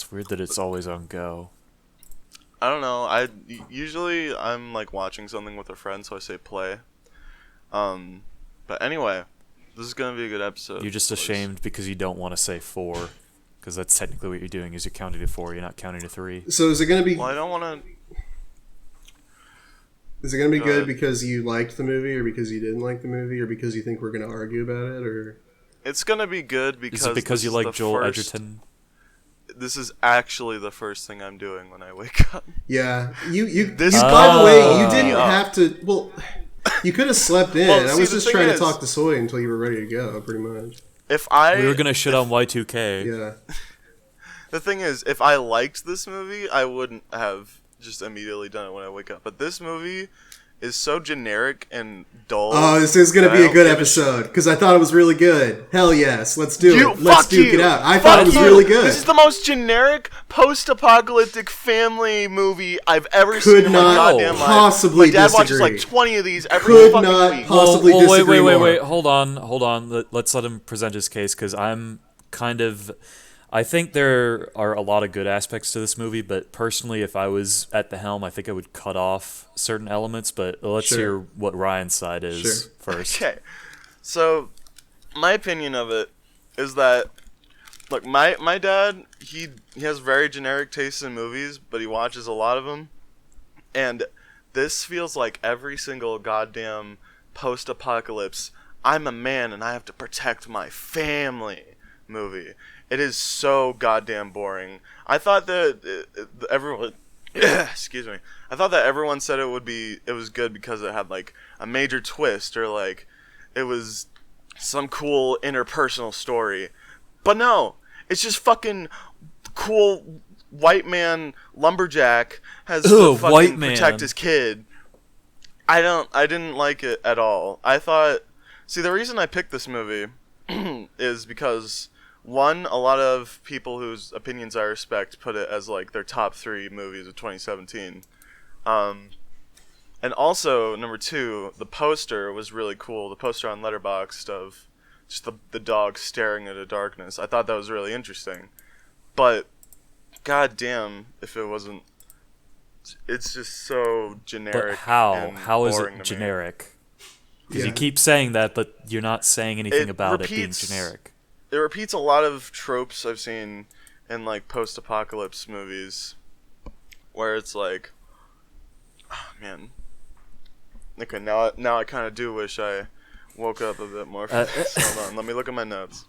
It's weird that it's always on go. I don't know. Usually I'm like watching something with a friend, so I say play. But anyway, this is gonna be a good episode. You're just ashamed because you don't want to say 4, because that's technically what you're doing. Is you're counting to 4. You're not counting to 3. So is it gonna be? Well, I don't want to. Is it gonna be good because you liked the movie, or because you didn't like the movie, or because you think we're gonna argue about it, or? It's gonna be good because. Is it because you like Joel Edgerton? This is actually the first thing I'm doing when I wake up. Yeah, by the way, you didn't have to. Well, you could have slept in. Well, I was just trying to talk to Soy until you were ready to go, pretty much. We were gonna shit on Y2K. Yeah. The thing is, if I liked this movie, I wouldn't have just immediately done it when I wake up. But this movie is so generic and dull. Oh, this is going to be a good episode, because I thought it was really good. Hell yes, let's do it. Let's duke it out. I thought it was really good. This is the most generic post-apocalyptic family movie I've ever seen in my goddamn life. Possibly My dad disagree. watches like 20 of these every fucking week. Possibly disagree more. Wait. Hold on. Let's let him present his case, because I think there are a lot of good aspects to this movie, but personally, if I was at the helm, I think I would cut off certain elements, but let's hear what Ryan's side is first. Okay. So, my opinion of it is that, look, my dad, he has very generic tastes in movies, but he watches a lot of them, and this feels like every single goddamn post-apocalypse, I'm a man and I have to protect my family movie. It is so goddamn boring. I thought that everyone, excuse me. I thought that everyone said it was good because it had like a major twist, or like it was some cool interpersonal story. But no, it's just fucking cool white man lumberjack has to fucking protect his kid. I didn't like it at all. I thought, see, the reason I picked this movie is because, one, a lot of people whose opinions I respect put it as like their top 3 movies of 2017. And also, number 2, the poster was really cool. The poster on Letterboxd of just the dog staring into darkness. I thought that was really interesting. But, goddamn, if it wasn't... It's just so generic. But how? And how is boring it to me. generic? Because you keep saying that, but you're not saying anything about it being generic. It repeats a lot of tropes I've seen in like post-apocalypse movies, where it's like, oh, man. Okay, now I kind of do wish I woke up a bit more. Hold on, let me look at my notes.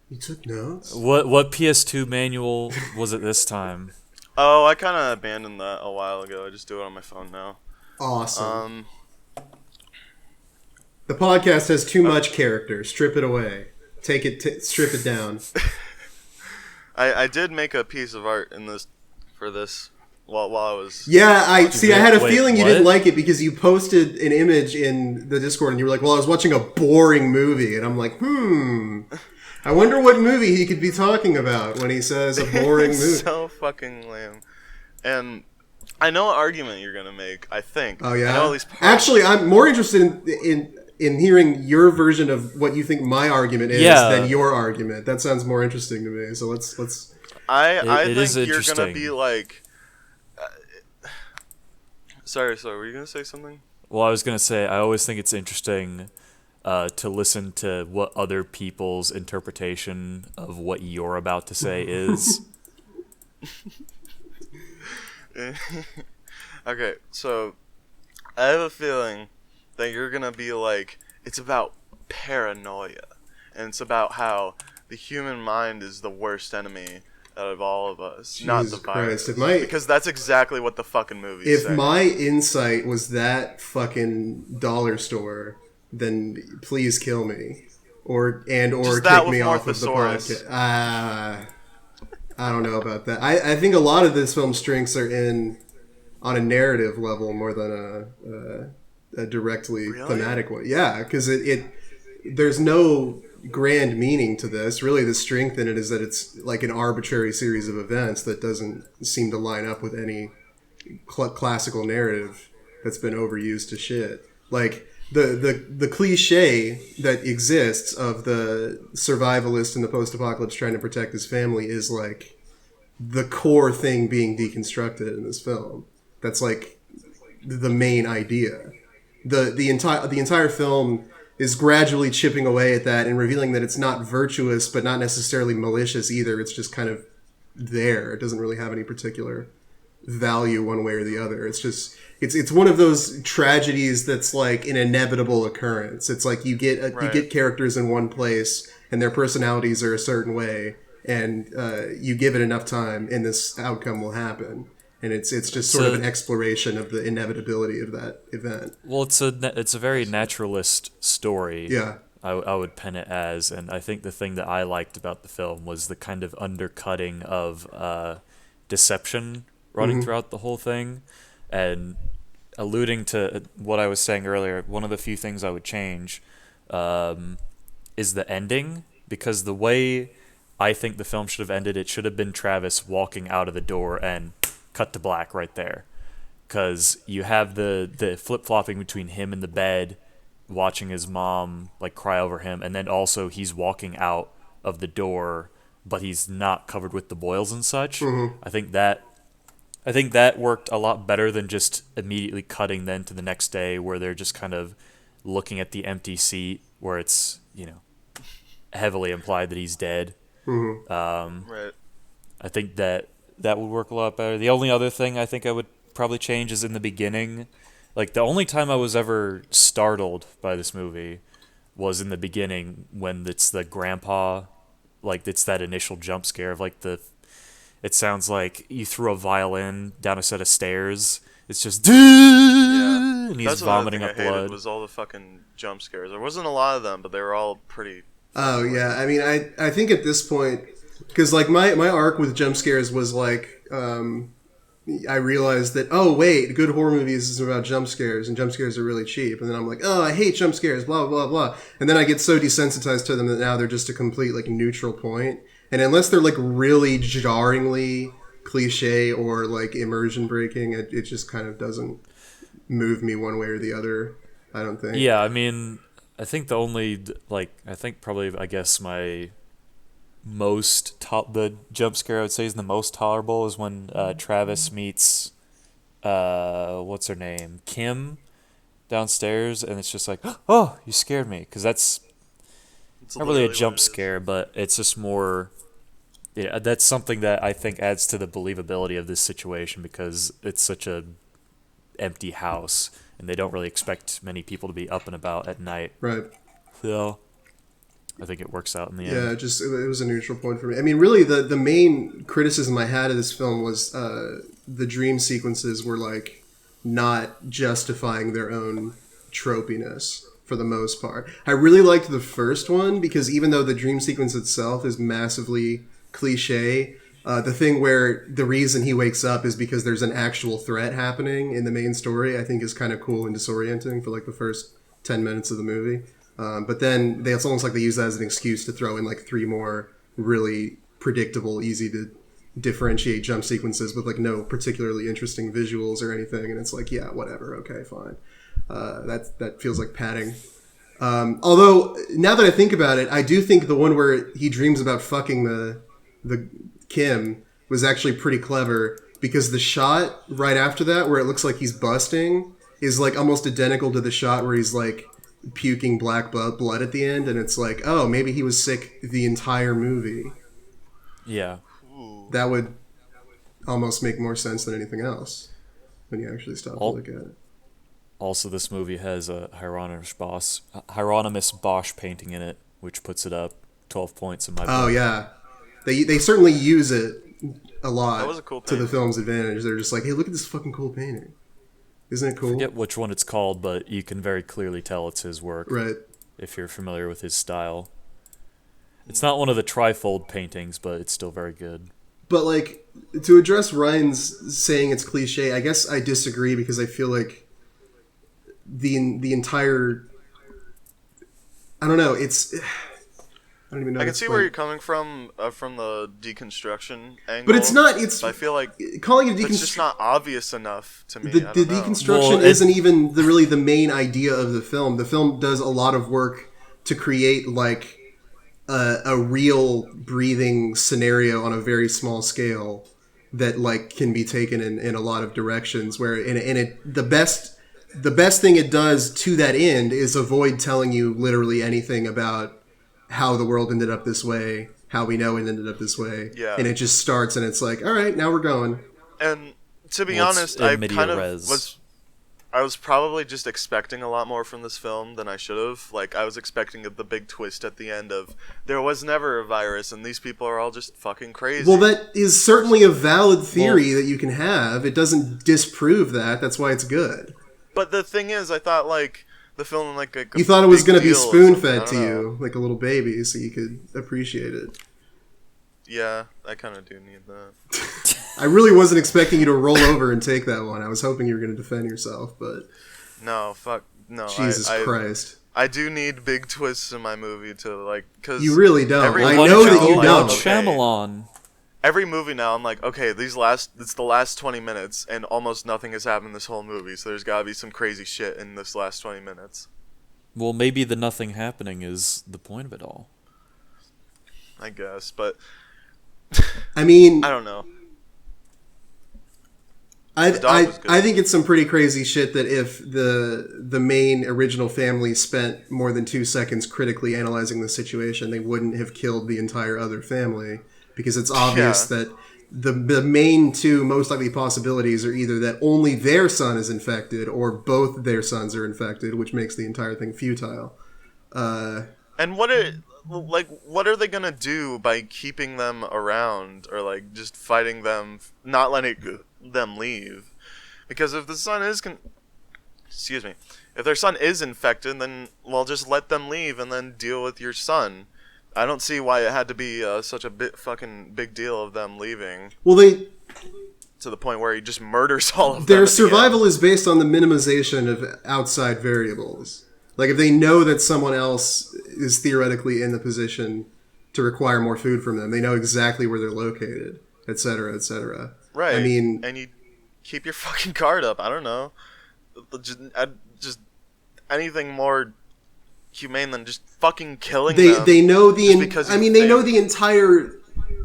You took notes? What PS2 manual was it this time? Oh, I kind of abandoned that a while ago. I just do it on my phone now. Awesome. The podcast has too much character. Strip it away. Strip it down. I did make a piece of art for this while I was... Yeah, I had a feeling you didn't like it because you posted an image in the Discord and you were like, well, I was watching a boring movie. And I'm like, I wonder what movie he could be talking about when he says a boring movie. So fucking lame. And I know what argument you're going to make, I think. Oh, yeah? I know at least Actually, I'm more interested in hearing your version of what you think my argument is than your argument. That sounds more interesting to me. So let's. I think you're gonna be like. Sorry. Were you gonna say something? Well, I was gonna say I always think it's interesting to listen to what other people's interpretation of what you're about to say is. Okay, so I have a feeling that you're gonna be like, it's about paranoia, and it's about how the human mind is the worst enemy out of all of us, Jesus not the virus. Christ. Because that's exactly what the fucking movie If said. my insight was that fucking dollar store, then please kill me, or kick me off of the podcast. I don't know about that. I think a lot of this film's strengths are on a narrative level more than a directly thematic one. Yeah, because there's no grand meaning to this. Really, the strength in it is that it's like an arbitrary series of events that doesn't seem to line up with any classical narrative that's been overused to shit. Like the cliche that exists of the survivalist in the post-apocalypse trying to protect his family is like the core thing being deconstructed in this film. That's like the main idea. The entire film is gradually chipping away at that and revealing that it's not virtuous, but not necessarily malicious either. It's just kind of there. It doesn't really have any particular value one way or the other. It's just it's one of those tragedies that's like an inevitable occurrence. It's like you get characters in one place and their personalities are a certain way, and you give it enough time and this outcome will happen. And it's just sort of an exploration of the inevitability of that event. Well, it's a very naturalist story. Yeah. I would pen it as, and I think the thing that I liked about the film was the kind of undercutting of deception running throughout the whole thing, and alluding to what I was saying earlier. One of the few things I would change is the ending, because the way I think the film should have ended, it should have been Travis walking out of the door and cut to black right there, because you have the flip-flopping between him in the bed watching his mom like cry over him, and then also he's walking out of the door but he's not covered with the boils and such. I think that worked a lot better than just immediately cutting then to the next day where they're just kind of looking at the empty seat where it's, you know, heavily implied that he's dead. Right. I think that would work a lot better. The only other thing I think I would probably change is in the beginning. Like, the only time I was ever startled by this movie was in the beginning when it's the grandpa, like, it's that initial jump scare of, like, it sounds like you threw a violin down a set of stairs. It's just, Yeah. and he's vomiting up blood. Was all the fucking jump scares. There wasn't a lot of them, but they were all pretty... Oh, yeah. I mean, I think at this point, because, like, my arc with jump scares was, like, I realized that, oh, wait, good horror movies is about jump scares, and jump scares are really cheap. And then I'm like, oh, I hate jump scares, blah, blah, blah. And then I get so desensitized to them that now they're just a complete, like, neutral point. And unless they're, like, really jarringly cliche or, like, immersion breaking, it just kind of doesn't move me one way or the other, I don't think. Yeah, I mean, I think the only, like, I guess my... the jump scare I would say is the most tolerable is when Travis meets what's her name, Kim, downstairs, and it's just like, oh, you scared me, because it's not really a jump scare, but it's just more, yeah, that's something that I think adds to the believability of this situation, because it's such a empty house and they don't really expect many people to be up and about at night, right? So I think it works out in the end. Yeah, it was a neutral point for me. I mean, really, the main criticism I had of this film was the dream sequences were, like, not justifying their own tropiness for the most part. I really liked the first one because even though the dream sequence itself is massively cliche, the thing where the reason he wakes up is because there's an actual threat happening in the main story, I think is kind of cool and disorienting for, like, the first 10 minutes of the movie. But then it's almost like they use that as an excuse to throw in, like, 3 more really predictable, easy to differentiate jump sequences with, like, no particularly interesting visuals or anything. And it's like, yeah, whatever. Okay, fine. That feels like padding. Although, now that I think about it, I do think the one where he dreams about fucking the Kim was actually pretty clever, because the shot right after that where it looks like he's busting is, like, almost identical to the shot where he's, like, puking black blood at the end, and it's like, oh, maybe he was sick the entire movie. Yeah. That would almost make more sense than anything else when you actually stop to look at it. Also, this movie has a Hieronymus Bosch painting in it, which puts it up 12 points in my book. Oh, yeah. They certainly use it a lot. That was a cool to the film's advantage. They're just like, hey, look at this fucking cool painting. Isn't it cool? I forget which one it's called, but you can very clearly tell it's his work. Right. If you're familiar with his style. It's not one of the trifold paintings, but it's still very good. But, like, to address Ryan's saying it's cliche, I guess I disagree, because I feel like the entire... I don't know, it's... I don't even know. I can see where you're coming from the deconstruction angle. But it's not. I feel like calling it deconstruction. It's just not obvious enough to me. The deconstruction isn't even really the main idea of the film. The film does a lot of work to create, like, a real breathing scenario on a very small scale that like can be taken in a lot of directions. Where the best thing it does to that end is avoid telling you literally anything about how the world ended up this way, how we know it ended up this way. Yeah. And it just starts and it's like, all right, now we're going. And to be honest, I was probably just expecting a lot more from this film than I should have. Like, I was expecting the big twist at the end of there was never a virus and these people are all just fucking crazy. Well, that is certainly a valid theory that you can have. It doesn't disprove that. That's why it's good. But the thing is, I thought, like, the film, like, you thought it was going to be spoon-fed to you, like a little baby, so you could appreciate it. Yeah, I kind of do need that. I really wasn't expecting you to roll over and take that one. I was hoping you were going to defend yourself, but... No, fuck, no. Jesus Christ. I do need big twists in my movie to, like, because... You really don't. I know that you don't. Shyamalan. Every movie now, I'm like, okay, it's the last 20 minutes, and almost nothing has happened this whole movie, so there's gotta be some crazy shit in this last 20 minutes. Well, maybe the nothing happening is the point of it all. I guess, but... I mean... I don't know. I think it's some pretty crazy shit that if the main original family spent more than 2 seconds critically analyzing the situation, they wouldn't have killed the entire other family, because it's obvious that the main two most likely possibilities are either that only their son is infected or both their sons are infected, which makes the entire thing futile. And what are they gonna do by keeping them around, or like just fighting them, not letting them leave? Because if the son is if their son is infected, then well, just let them leave and then deal with your son. I don't see why it had to be such a fucking big deal of them leaving. Well, to the point where he just murders all of them. Their survival is based on the minimization of outside variables. Like, if they know that someone else is theoretically in the position to require more food from them, they know exactly where they're located, et cetera, et cetera. Right. I mean... And you keep your fucking guard up. I don't know. Just anything more humane than just fucking killing them. They know they know the entire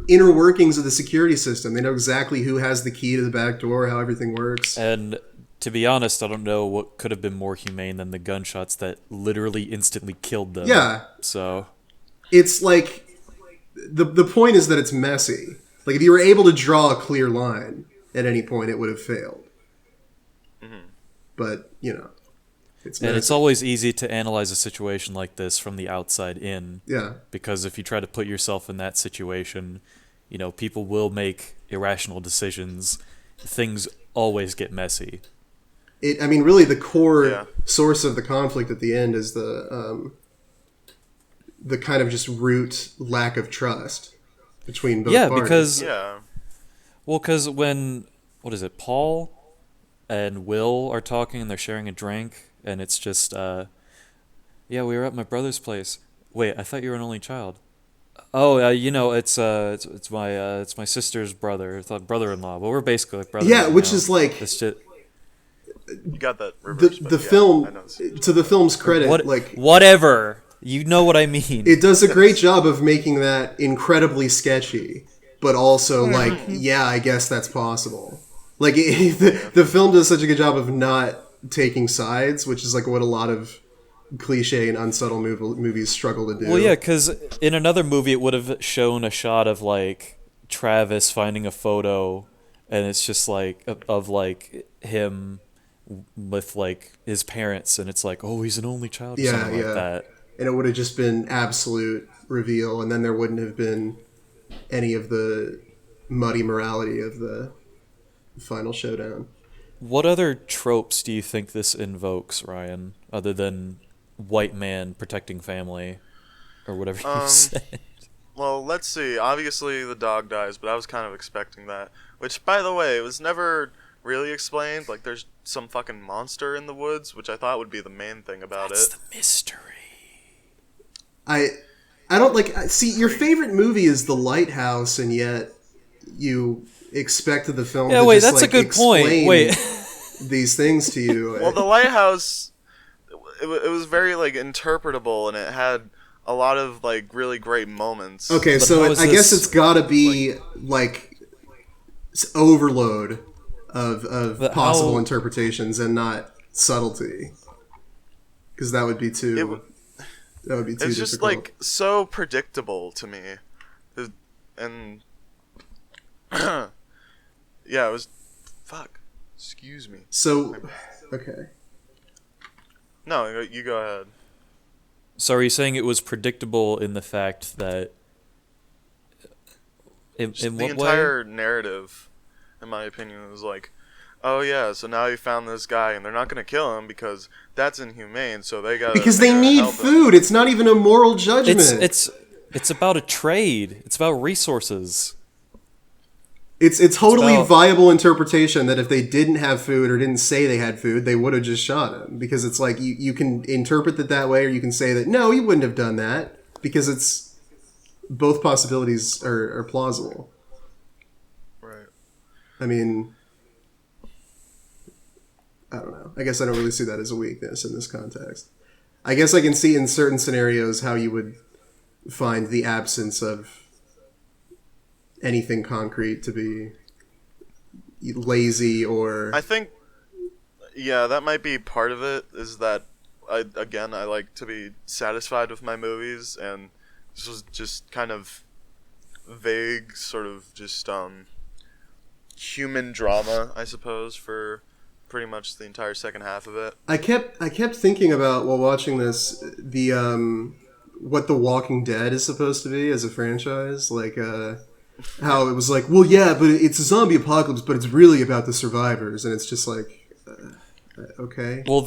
inner workings of the security system. They know exactly who has the key to the back door, how everything works. And... to be honest, I don't know what could have been more humane than the gunshots that literally instantly killed them. Yeah. So it's like the point is that it's messy. Like, if you were able to draw a clear line at any point, it would have failed. Mm-hmm. But, you know, it's messy. And it's always easy to analyze a situation like this from the outside in. Yeah. Because if you try to put yourself in that situation, you know, people will make irrational decisions. Things always get messy. Really, the core source of the conflict at the end is the kind of just root lack of trust between both parties. Because when Paul and Will are talking and they're sharing a drink, and it's just we were at my brother's place. Wait, I thought you were an only child. Oh, it's my sister's brother. It's like brother-in-law. But we're basically like brothers. Yeah, which is like this shit. You got that reverse, the film, to the film's credit, whatever. You know what I mean. It does a great job of making that incredibly sketchy, but also like, yeah, I guess that's possible. Like, the film does such a good job of not taking sides, which is like what a lot of cliche and unsubtle movies struggle to do. Well, yeah, because in another movie it would have shown a shot of like Travis finding a photo, and it's just like of like him with like his parents, and it's like, oh, he's an only child or something like that. And it would have just been absolute reveal, and then there wouldn't have been any of the muddy morality of the final showdown. What other tropes do you think this invokes, Ryan, other than white man protecting family or whatever you said? Well, let's see. Obviously the dog dies, but I was kind of expecting that, which, by the way, was never really explained. Like, there's some fucking monster in the woods, which I thought would be the main thing about That's it. The mystery. I don't like... See, your favorite movie is The Lighthouse, and yet you expected the film to just, that's like, a good point. Wait. these things to you. Well, The Lighthouse, it was very, like, interpretable, and it had a lot of like really great moments. Okay, But so how is I guess this- it's got to be like overload of But possible how- interpretations and not subtlety, because that would be too. That would be too It's difficult. just like so predictable to me, and yeah, it was. Fuck. Excuse me. So, okay. No, you go ahead. So are you saying it was predictable in the fact that in The what entire way? narrative, in my opinion, was like, oh yeah, so now you found this guy, and they're not gonna kill him because that's inhumane. So they gotta Because they need help him. food. It's not even a moral judgment. It's about a trade. It's about resources. It's totally about- viable interpretation that if they didn't have food or didn't say they had food, they would have just shot him. Because it's like you can interpret it that way, or you can say that no, he wouldn't have done that, because it's both possibilities are plausible. Right. I mean, I don't know. I guess I don't really see that as a weakness in this context. I guess I can see in certain scenarios how you would find the absence of anything concrete to be lazy or... I think, yeah, that might be part of it, is that, I like to be satisfied with my movies, and this was just kind of vague, sort of just, human drama, I suppose, for pretty much the entire second half of it. I kept thinking about, while watching this, the, what The Walking Dead is supposed to be as a franchise, like, how it was like, well, yeah, but it's a zombie apocalypse, but it's really about the survivors, and it's just like, okay. Well,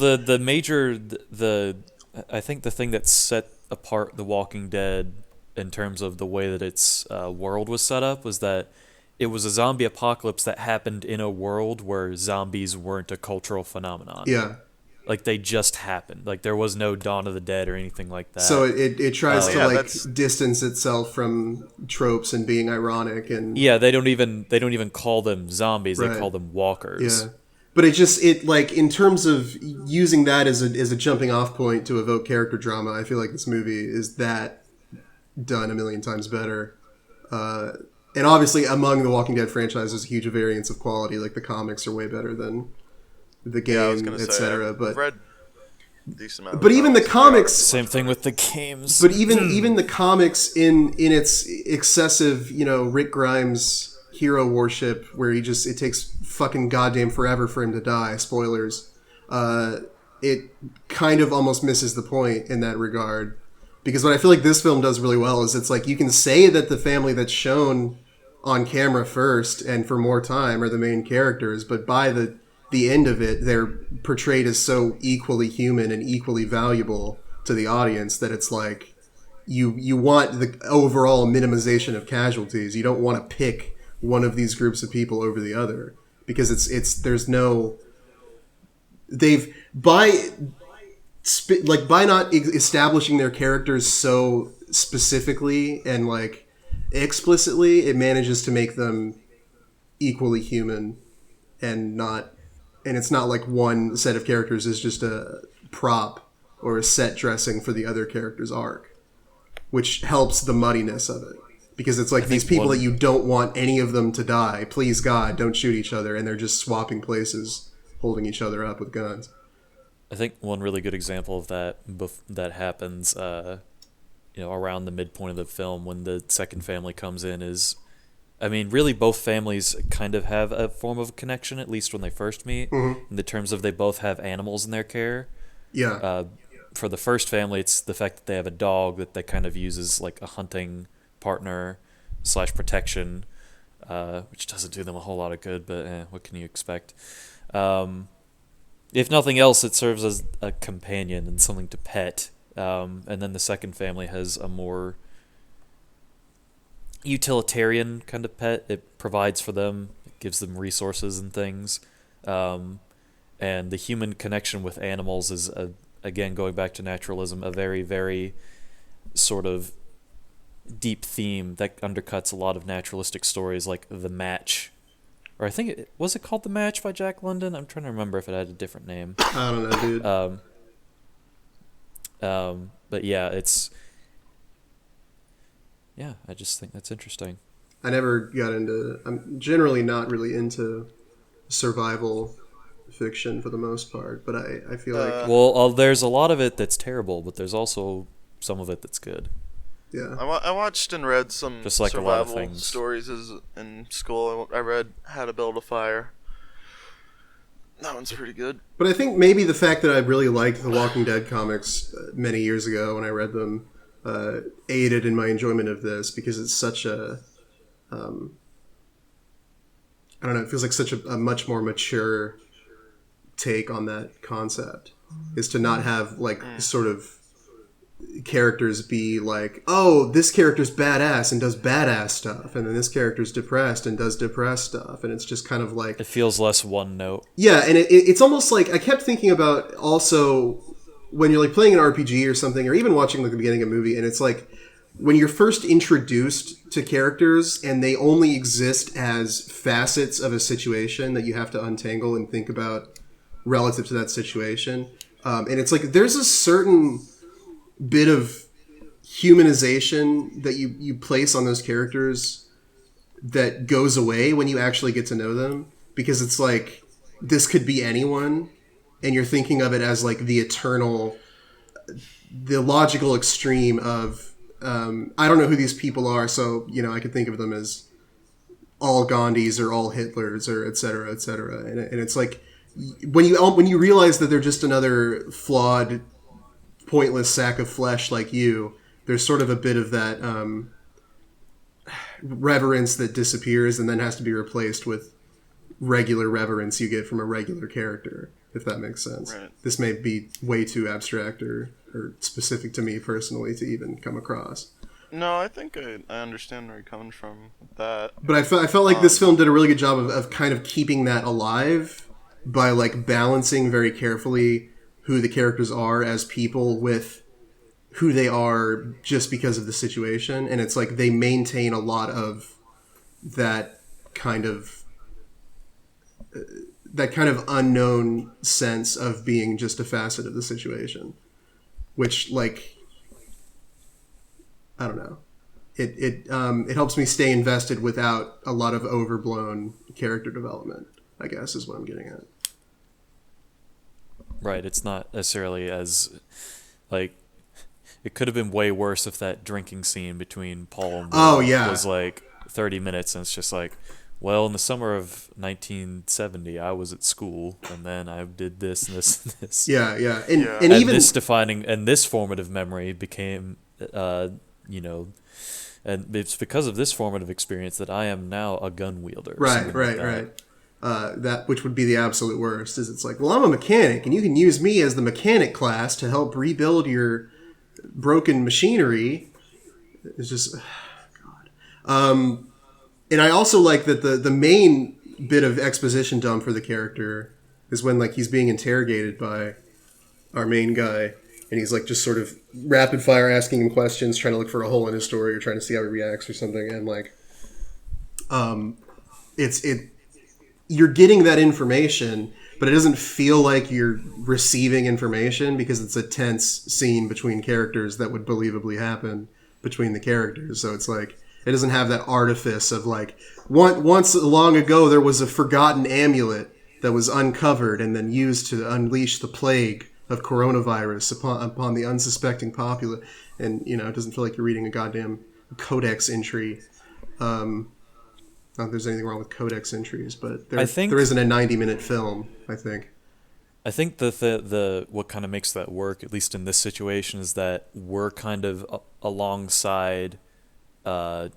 I think the thing that set apart The Walking Dead in terms of the way that its world was set up was that it was a zombie apocalypse that happened in a world where zombies weren't a cultural phenomenon. Yeah. Like, they just happened. Like, there was no Dawn of the Dead or anything like that. So it tries to yeah, like that's- distance itself from tropes and being ironic and Yeah, they don't even call them zombies. Right. They call them walkers. yeah. But it like in terms of using that as a jumping off point to evoke character drama, I feel like this movie is that done a million times better. And obviously, among the Walking Dead franchise, there's a huge variance of quality. Like the comics are way better than the Yeah, I was game, gonna say, etc. I've But read a decent amount of but even the comics, Same thing with the games. but even the comics in its excessive, Rick Grimes hero worship, where it takes fucking goddamn forever for him to die. Spoilers. It kind of almost misses the point in that regard. Because what I feel like this film does really well is it's like you can say that the family that's shown on camera first and for more time are the main characters, but by the end of it, they're portrayed as so equally human and equally valuable to the audience that it's like you want the overall minimization of casualties. You don't want to pick one of these groups of people over the other, because there's no... They've... By not establishing their characters so specifically and like explicitly, it manages to make them equally human and it's not like one set of characters is just a prop or a set dressing for the other character's arc, which helps the muddiness of it. Because it's like these people that you don't want any of them to die. Please God, don't shoot each other, and they're just swapping places, holding each other up with guns. I think one really good example of that happens, around the midpoint of the film when the second family comes in is, I mean, really both families kind of have a form of connection, at least when they first meet, in the terms of they both have animals in their care. Yeah. For the first family, it's the fact that they have a dog that they kind of use as like a hunting partner / protection, which doesn't do them a whole lot of good, but what can you expect? If nothing else, it serves as a companion and something to pet. And then the second family has a more utilitarian kind of pet. It provides for them, it gives them resources and things. And the human connection with animals is, again, going back to naturalism, a very, very sort of deep theme that undercuts a lot of naturalistic stories like The Match. Or I think was it called The Match by Jack London? I'm trying to remember if it had a different name. I don't know, dude. But yeah, it's yeah, I just think that's interesting. I never got into. I'm generally not really into survival fiction for the most part, but I feel like Well, there's a lot of it that's terrible, but there's also some of it that's good. yeah. I watched and read some Just like a lot of survival things. stories in school. I read How to Build a Fire. That one's pretty good. But I think maybe the fact that I really liked the Walking Dead comics many years ago when I read them aided in my enjoyment of this because it's such a I don't know, it feels like such a much more mature take on that concept is to not have like sort of characters be like, oh, this character's badass and does badass stuff, and then this character's depressed and does depressed stuff, and it's just kind of like It feels less one note. yeah, and it's almost like I kept thinking about also when you're like playing an RPG or something, or even watching like the beginning of a movie, and it's like when you're first introduced to characters and they only exist as facets of a situation that you have to untangle and think about relative to that situation, and it's like there's a certain bit of humanization that you place on those characters that goes away when you actually get to know them, because it's like this could be anyone and you're thinking of it as like the logical extreme of I don't know who these people are, so you know I could think of them as all Gandhis or all Hitlers or et cetera, et cetera. And it's like when you realize that they're just another flawed pointless sack of flesh like you, there's sort of a bit of that reverence that disappears and then has to be replaced with regular reverence you get from a regular character, if that makes sense. Right. This may be way too abstract or specific to me personally to even come across. No, I think I understand where you're coming from with that. But I felt like this film did a really good job of kind of keeping that alive by like balancing very carefully who the characters are as people with who they are just because of the situation. And it's like they maintain a lot of that kind of unknown sense of being just a facet of the situation, which like I don't know, it helps me stay invested without a lot of overblown character development, I guess is what I'm getting at. Right, it's not necessarily as, like, it could have been way worse if that drinking scene between Paul and Will was like 30 minutes, and it's just like, well, in the summer of 1970, I was at school, and then I did this and this and this. Yeah. And even this defining, and this formative memory became, you know, and it's because of this formative experience that I am now a gun wielder. Right. That which would be the absolute worst is it's like, well, I'm a mechanic and you can use me as the mechanic class to help rebuild your broken machinery. It's just God. And I also like that the main bit of exposition dump for the character is when like he's being interrogated by our main guy and he's like just sort of rapid fire asking him questions, trying to look for a hole in his story or trying to see how he reacts or something, and like you're getting that information, but it doesn't feel like you're receiving information because it's a tense scene between characters that would believably happen between the characters. So it's like it doesn't have that artifice of like once long ago there was a forgotten amulet that was uncovered and then used to unleash the plague of coronavirus upon the unsuspecting populace. And you know, it doesn't feel like you're reading a goddamn codex entry. Not that there's anything wrong with codex entries, but there isn't a 90-minute film, I think. I think the what kind of makes that work, at least in this situation, is that we're kind of alongside Paul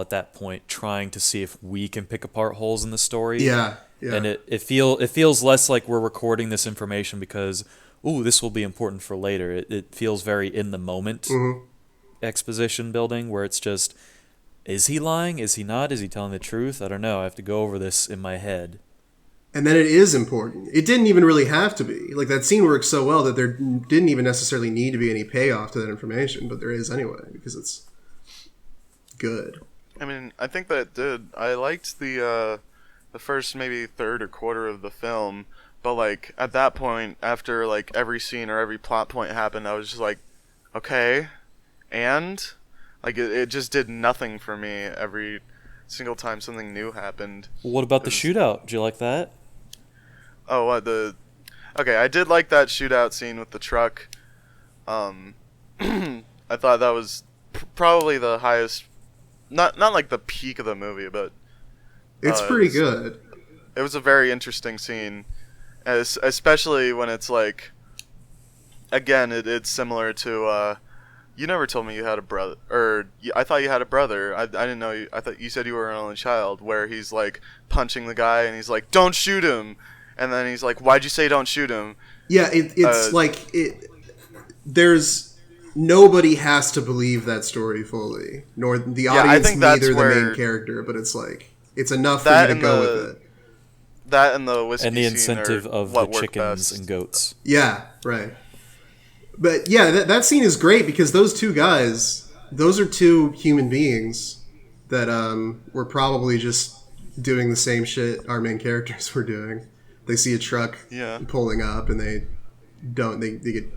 at that point, trying to see if we can pick apart holes in the story. Yeah. And it feels less like we're recording this information because, ooh, this will be important for later. It feels very in the moment exposition building, where it's just, is he lying? Is he not? Is he telling the truth? I don't know. I have to go over this in my head. And then it is important. It didn't even really have to be. Like, that scene works so well that there didn't even necessarily need to be any payoff to that information, but there is anyway, because it's good. I mean, I think that it did. I liked the first maybe third or quarter of the film, but like at that point, after like every scene or every plot point happened, I was just like, okay, and Like it just did nothing for me every single time something new happened. What about the shootout? Did you like that? Oh, what the? Okay, I did like that shootout scene with the truck. I thought that was probably the highest, not like the peak of the movie, but it's pretty good. It was a very interesting scene, especially when it's like, again, it's similar to. You never told me you had a brother, or I thought you had a brother. I didn't know you. I thought you said you were an only child. Where he's like punching the guy, and he's like, "Don't shoot him," and then he's like, "Why'd you say don't shoot him?" Yeah, it's like it. There's nobody has to believe that story fully, nor the audience, neither the main character. But it's like it's enough for you to go with it. That and the whiskey and the incentive of the chickens and goats. Yeah, right. But yeah, that scene is great because those two guys, those are two human beings that were probably just doing the same shit our main characters were doing. They see a truck pulling up and they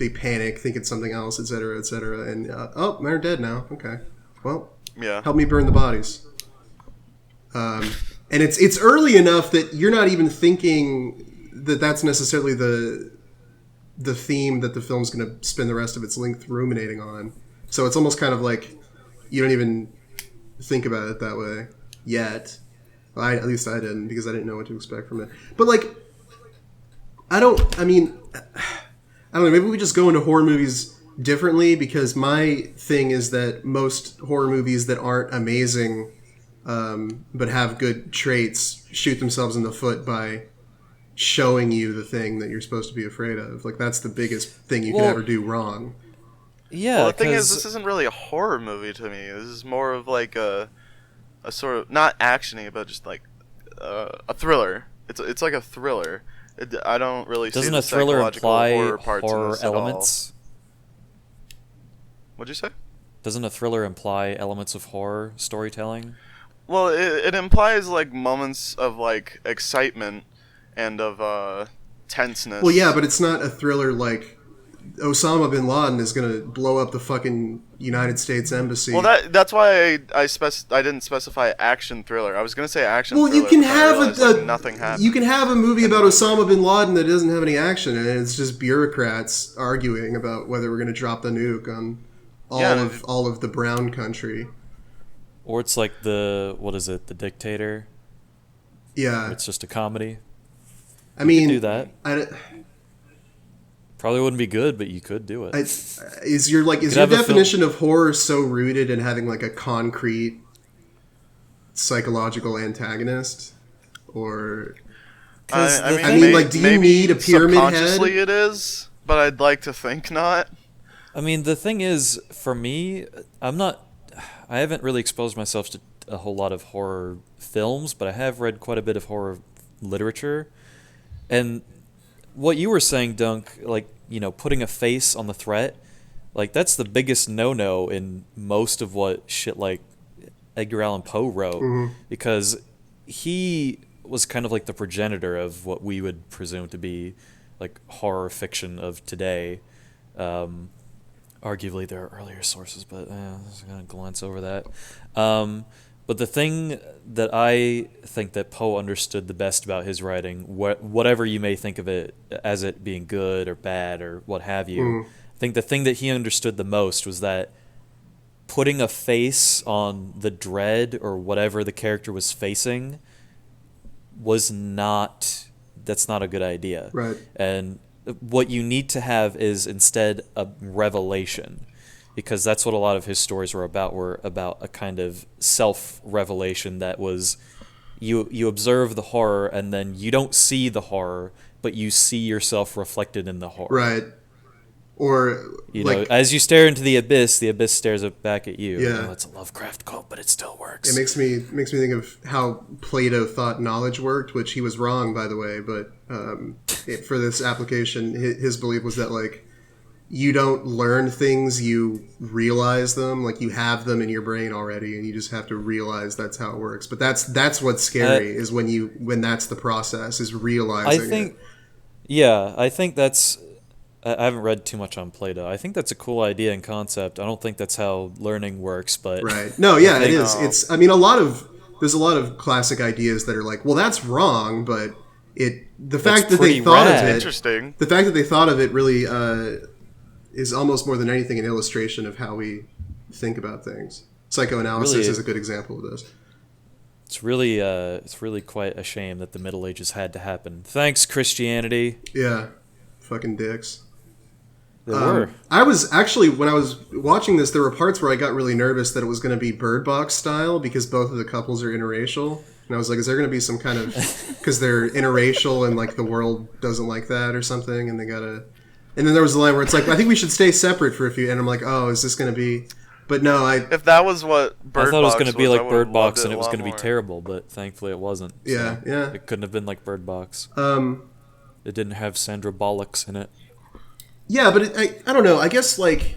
panic, think it's something else, etc., etc. And oh, they're dead now. Okay, well, help me burn the bodies. And it's early enough that you're not even thinking that that's necessarily the theme that the film's going to spend the rest of its length ruminating on. So it's almost kind of like you don't even think about it that way yet. At least I didn't, because I didn't know what to expect from it. But like, I don't know, maybe we just go into horror movies differently, because my thing is that most horror movies that aren't amazing but have good traits shoot themselves in the foot by showing you the thing that you're supposed to be afraid of. Like, that's the biggest thing you could ever do wrong. Yeah. Well, the thing is, this isn't really a horror movie to me. This is more of like a sort of, not actiony, but just like a thriller. It's like a thriller. I don't really see the psychological horror parts in this elements? At all. What'd you say? Doesn't a thriller imply elements of horror storytelling? Well, it implies like moments of like excitement and of tenseness. Well, yeah, but it's not a thriller like Osama bin Laden is going to blow up the fucking United States Embassy. Well, that's why I didn't specify action thriller. I was going to say action thriller. Well, you can have nothing happened. You can have a movie about Osama bin Laden that doesn't have any action, and it's just bureaucrats arguing about whether we're going to drop the nuke on all of the brown country. Or it's like The Dictator? Yeah. It's just a comedy. I mean, you could do that. Probably wouldn't be good, but you could do it. Is your definition of horror so rooted in having like a concrete psychological antagonist, or? I mean, like, do you need a pyramid head? Subconsciously, it is, but I'd like to think not. I mean, the thing is, for me, I haven't really exposed myself to a whole lot of horror films, but I have read quite a bit of horror literature. And what you were saying, Dunk, like, putting a face on the threat, like, that's the biggest no-no in most of what shit like Edgar Allan Poe wrote, because he was kind of like the progenitor of what we would presume to be like horror fiction of today. Arguably, there are earlier sources, but I'm just going to glance over that. But the thing that I think that Poe understood the best about his writing, whatever you may think of it as it being good or bad or what have you, I think the thing that he understood the most was that putting a face on the dread or whatever the character was facing that's not a good idea. Right. And what you need to have is instead a revelation, because that's what a lot of his stories were about a kind of self-revelation that was you observe the horror and then you don't see the horror, but you see yourself reflected in the horror. Right. Or as you stare into the abyss stares back at you. Yeah. It's a Lovecraft quote, but it still works. It makes me think of how Plato thought knowledge worked, which he was wrong, by the way. But for this application, his belief was that like you don't learn things, you realize them. Like, you have them in your brain already, and you just have to realize that's how it works. But that's what's scary is when that's the process, is realizing it. Yeah, I think that's I haven't read too much on Play-Doh. I think that's a cool idea and concept. I don't think that's how learning works, but right. No, yeah, it is. It's. I mean, there's a lot of classic ideas that are like, well, that's wrong, but the fact that they thought of it, interesting. The fact that they thought of it really is almost more than anything an illustration of how we think about things. Psychoanalysis really, is a good example of this. It's really quite a shame that the Middle Ages had to happen. Thanks, Christianity. Yeah, fucking dicks. They were. I was actually, when I was watching this, there were parts where I got really nervous that it was going to be Bird Box style because both of the couples are interracial. And I was like, is there going to be some kind of, because they're interracial and like the world doesn't like that or something, and they gotta. And then there was a line where it's like, I think we should stay separate for a few. And I'm like, oh, is this going to be? But no, if that was what Bird Box I thought it was going to be like Bird Box, and it was going to be terrible, but thankfully it wasn't. Yeah, so yeah. It couldn't have been like Bird Box. It didn't have Sandra Bullock's in it. Yeah, but I don't know. I guess like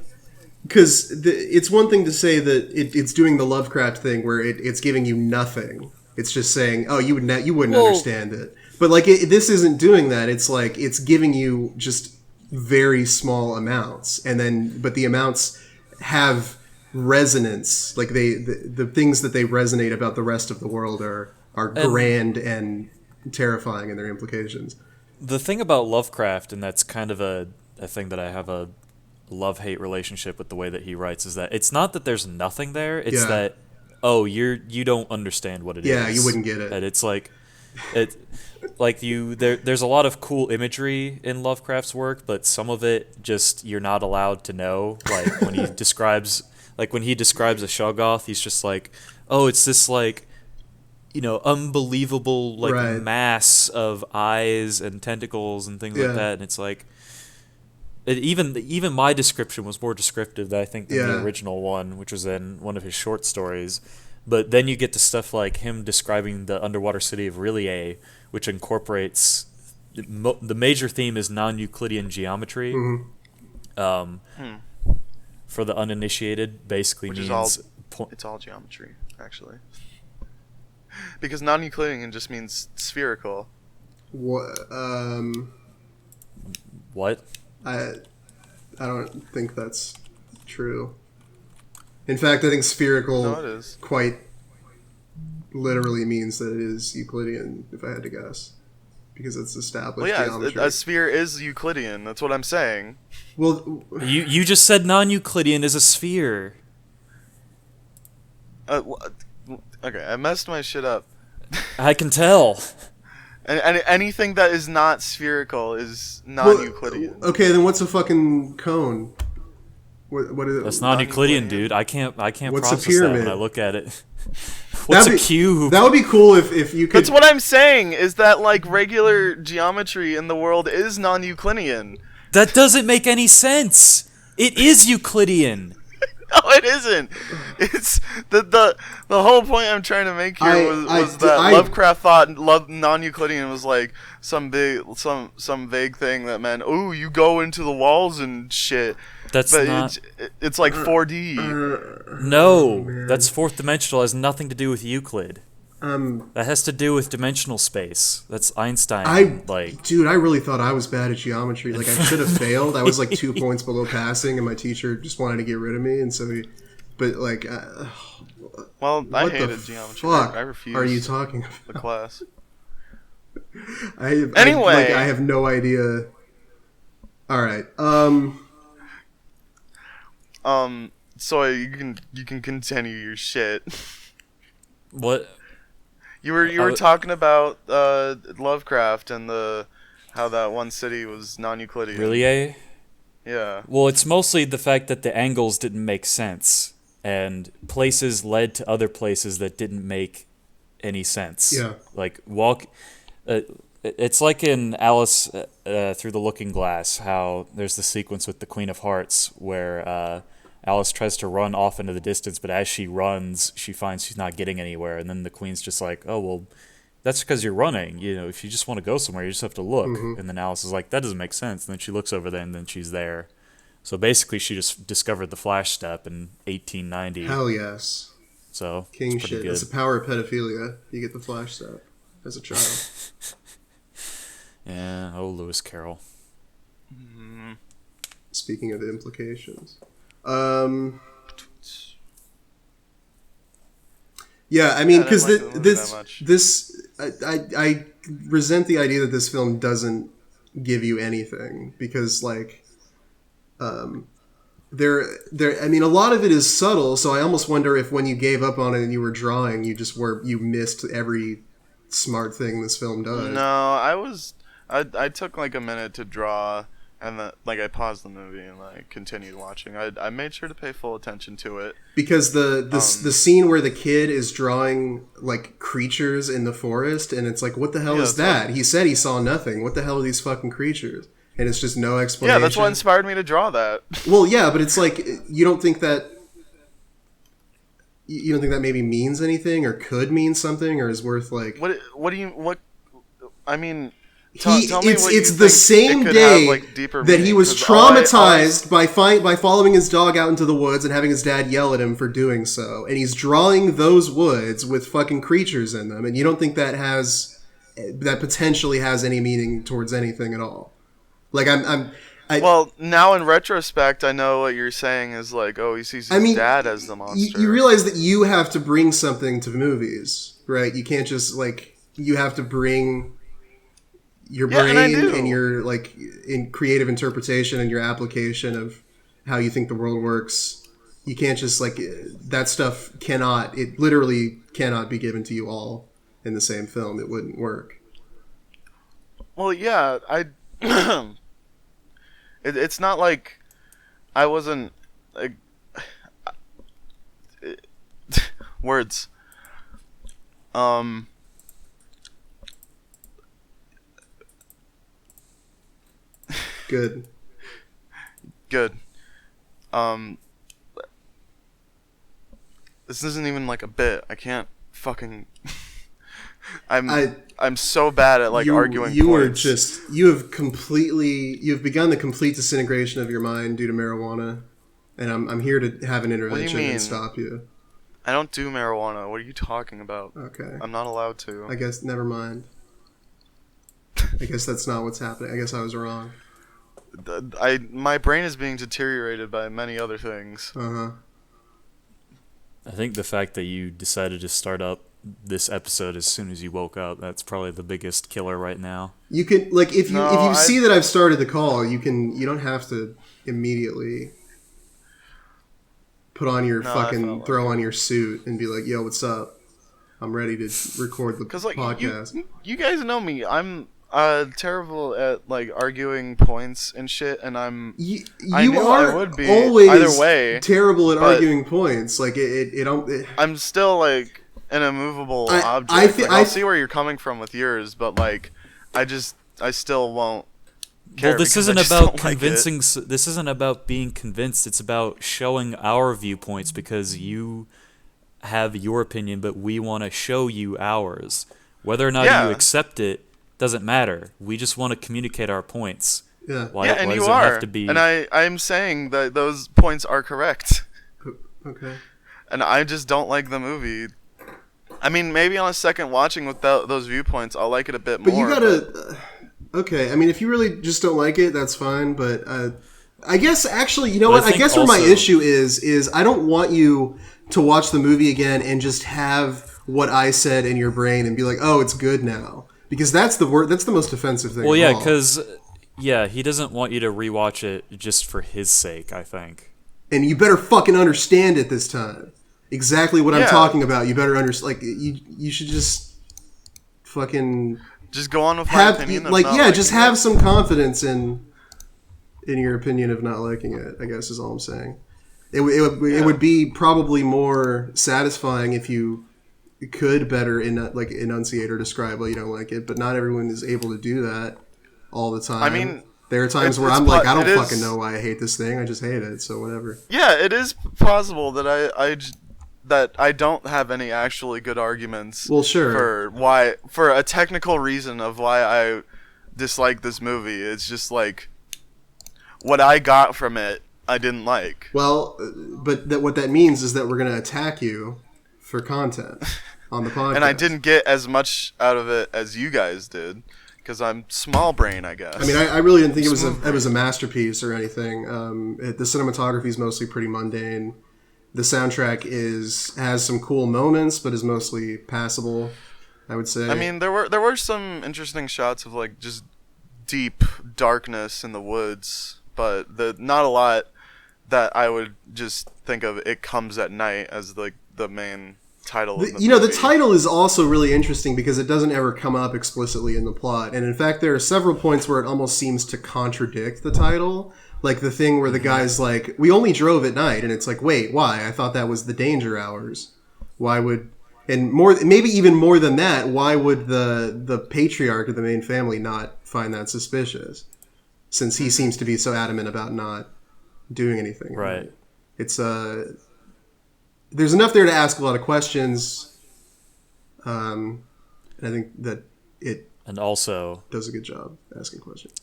because it's one thing to say that it's doing the Lovecraft thing where it's giving you nothing. It's just saying, oh, you wouldn't understand it. But like this isn't doing that. It's like it's giving you just very small amounts, and then but the amounts have resonance. Like the things that they resonate about the rest of the world are grand and terrifying in their implications. The thing about Lovecraft, and that's kind of a thing that I have a love-hate relationship with the way that he writes, is that it's not that there's nothing there, it's that you don't understand what it is. Yeah, you wouldn't get it. And it's like there's a lot of cool imagery in Lovecraft's work, but some of it just you're not allowed to know. Like when he describes a Shoggoth, he's just like, oh, it's this like unbelievable mass of eyes and tentacles and things like that, and it's like even my description was more descriptive than I think than the original one, which was in one of his short stories. But then you get to stuff like him describing the underwater city of R'lyeh, which incorporates the major theme is non-Euclidean geometry. Mm-hmm. For the uninitiated, basically which means it's all geometry actually. Because non-Euclidean just means spherical. What? What? I don't think that's true. In fact, I think spherical quite literally means that it is Euclidean, if I had to guess. Because it's established geometry. A sphere is Euclidean. That's what I'm saying. Well, you just said non-Euclidean is a sphere. Okay, I messed my shit up. I can tell. And anything that is not spherical is non-Euclidean. Well, okay, then what's a fucking cone? What is it? That's non-Euclidean, dude. I can't what's process that when I look at it. What's a cube? That would be cool if you could. That's what I'm saying. Is that like regular geometry in the world is non-Euclidean? That doesn't make any sense. It is Euclidean. No, it isn't. It's the whole point I'm trying to make here was that Lovecraft thought non-Euclidean was like some vague thing that meant, oh, you go into the walls and shit. That's not. It's like 4D. No, that's fourth dimensional. It has nothing to do with Euclid. That has to do with dimensional space. That's Einstein. Dude, I really thought I was bad at geometry. Like, I should have failed. I was like 2 points below passing, and my teacher just wanted to get rid of me. And so well, I hated geometry. I refused. Are you talking about the class? Anyway, I have no idea. All right. So you can continue your shit. What? You were talking about Lovecraft and how that one city was non-Euclidean. R'lyeh? Yeah. Well, it's mostly the fact that the angles didn't make sense, and places led to other places that didn't make any sense. Yeah. Like it's like in Alice Through the Looking Glass, how there's the sequence with the Queen of Hearts where Alice tries to run off into the distance, but as she runs, she finds she's not getting anywhere, and then the Queen's just like, oh, well, that's because you're running. If you just want to go somewhere, you just have to look. Mm-hmm. And then Alice is like, that doesn't make sense. And then she looks over there, and then she's there. So basically, she just discovered the flash step in 1890. Hell yes. So king shit. Good. That's the power of pedophilia. You get the flash step as a child. Yeah. Oh, Lewis Carroll. Speaking of the implications. Yeah, I mean, because I resent the idea that this film doesn't give you anything, because like there I mean, a lot of it is subtle, so I almost wonder if when you gave up on it and you were drawing, you missed every smart thing this film does. No, I took like a minute to draw, and then like I paused the movie and like continued watching. I made sure to pay full attention to it, because the scene where the kid is drawing like creatures in the forest, and it's like, what the hell is that? He said he saw nothing. What the hell are these fucking creatures? And it's just no explanation. Yeah, that's what inspired me to draw that. Well, yeah, but it's like, you don't think that maybe means anything, or could mean something, or is worth like... I mean... Tell me what it's the same day that he was traumatized by following his dog out into the woods and having his dad yell at him for doing so, and he's drawing those woods with fucking creatures in them, and you don't think that potentially has any meaning towards anything at all? Like, well, now in retrospect, I know what you're saying is like, oh, he sees his dad as the monster. You realize that you have to bring something to movies, right? You can't just like, you have to bring your brain and your like in creative interpretation and your application of how you think the world works. You can't just like, that stuff literally cannot be given to you all in the same film. It wouldn't work. Well, yeah, it's not like I wasn't like words. Good. This isn't even like a bit. I can't fucking. I'm so bad at like arguing points. You've begun the complete disintegration of your mind due to marijuana, and I'm here to have an intervention and stop you. I don't do marijuana. What are you talking about? Okay. I'm not allowed to. I guess never mind. I guess that's not what's happening. I guess I was wrong. My brain is being deteriorated by many other things. Uh-huh. I think the fact that you decided to start up this episode as soon as you woke up, that's probably the biggest killer right now. You can like if you see that I've started the call, you don't have to immediately put on your throw on your suit and be like, "Yo, what's up? I'm ready to record the podcast." You guys know me. I'm terrible at like arguing points and shit, and I would be always either way terrible at arguing points. Like I'm still like an immovable object. I'll see where you're coming from with yours, but like I still won't care. Well, this isn't about convincing. This isn't about being convinced. It's about showing our viewpoints, because you have your opinion, but we want to show you ours. Whether or not you accept it doesn't matter. We just want to communicate our points. Yeah. Why you does it have to be... And I'm saying that those points are correct. Okay. And I just don't like the movie. I mean, maybe on a second watching with those viewpoints, I'll like it a bit more. But you gotta... okay, I mean, if you really just don't like it, that's fine, but... I guess, actually, you know what? I guess where my issue is I don't want you to watch the movie again and just have what I said in your brain and be like, oh, it's good now. Because that's the most offensive thing. Well, yeah, because he doesn't want you to rewatch it just for his sake, I think. And you better fucking understand it this time. Exactly what I'm talking about. You better understand. Like, you should just fucking just go on with my opinion. Just have some confidence in your opinion of not liking it, I guess is all I'm saying. It would be probably more satisfying if you could better enunciate or describe why you don't like it, but not everyone is able to do that all the time. I mean, there are times where I'm like, I don't fucking know why I hate this thing. I just hate it, so whatever. Yeah, it is possible that I don't have any actually good arguments. Well, sure. For a technical reason of why I dislike this movie. It's just like what I got from it, I didn't like. Well, but what that means is that we're going to attack you for content on the podcast. And I didn't get as much out of it as you guys did, because I'm small brain, I guess. I mean, I really didn't think it was a masterpiece or anything. The cinematography is mostly pretty mundane. The soundtrack has some cool moments, but is mostly passable, I would say. I mean, there were some interesting shots of like just deep darkness in the woods, but not a lot that I would just think of. It Comes at Night as like the main title of the movie. The title is also really interesting because it doesn't ever come up explicitly in the plot, and in fact there are several points where it almost seems to contradict the title, like the thing where the guy's like, we only drove at night, and it's like, wait, why? I thought that was the danger hours. Why would, and more, maybe even more than that, why would the patriarch of the main family not find that suspicious, since he seems to be so adamant about not doing anything? Right. It's there's enough there to ask a lot of questions, and I think that it also does a good job asking questions.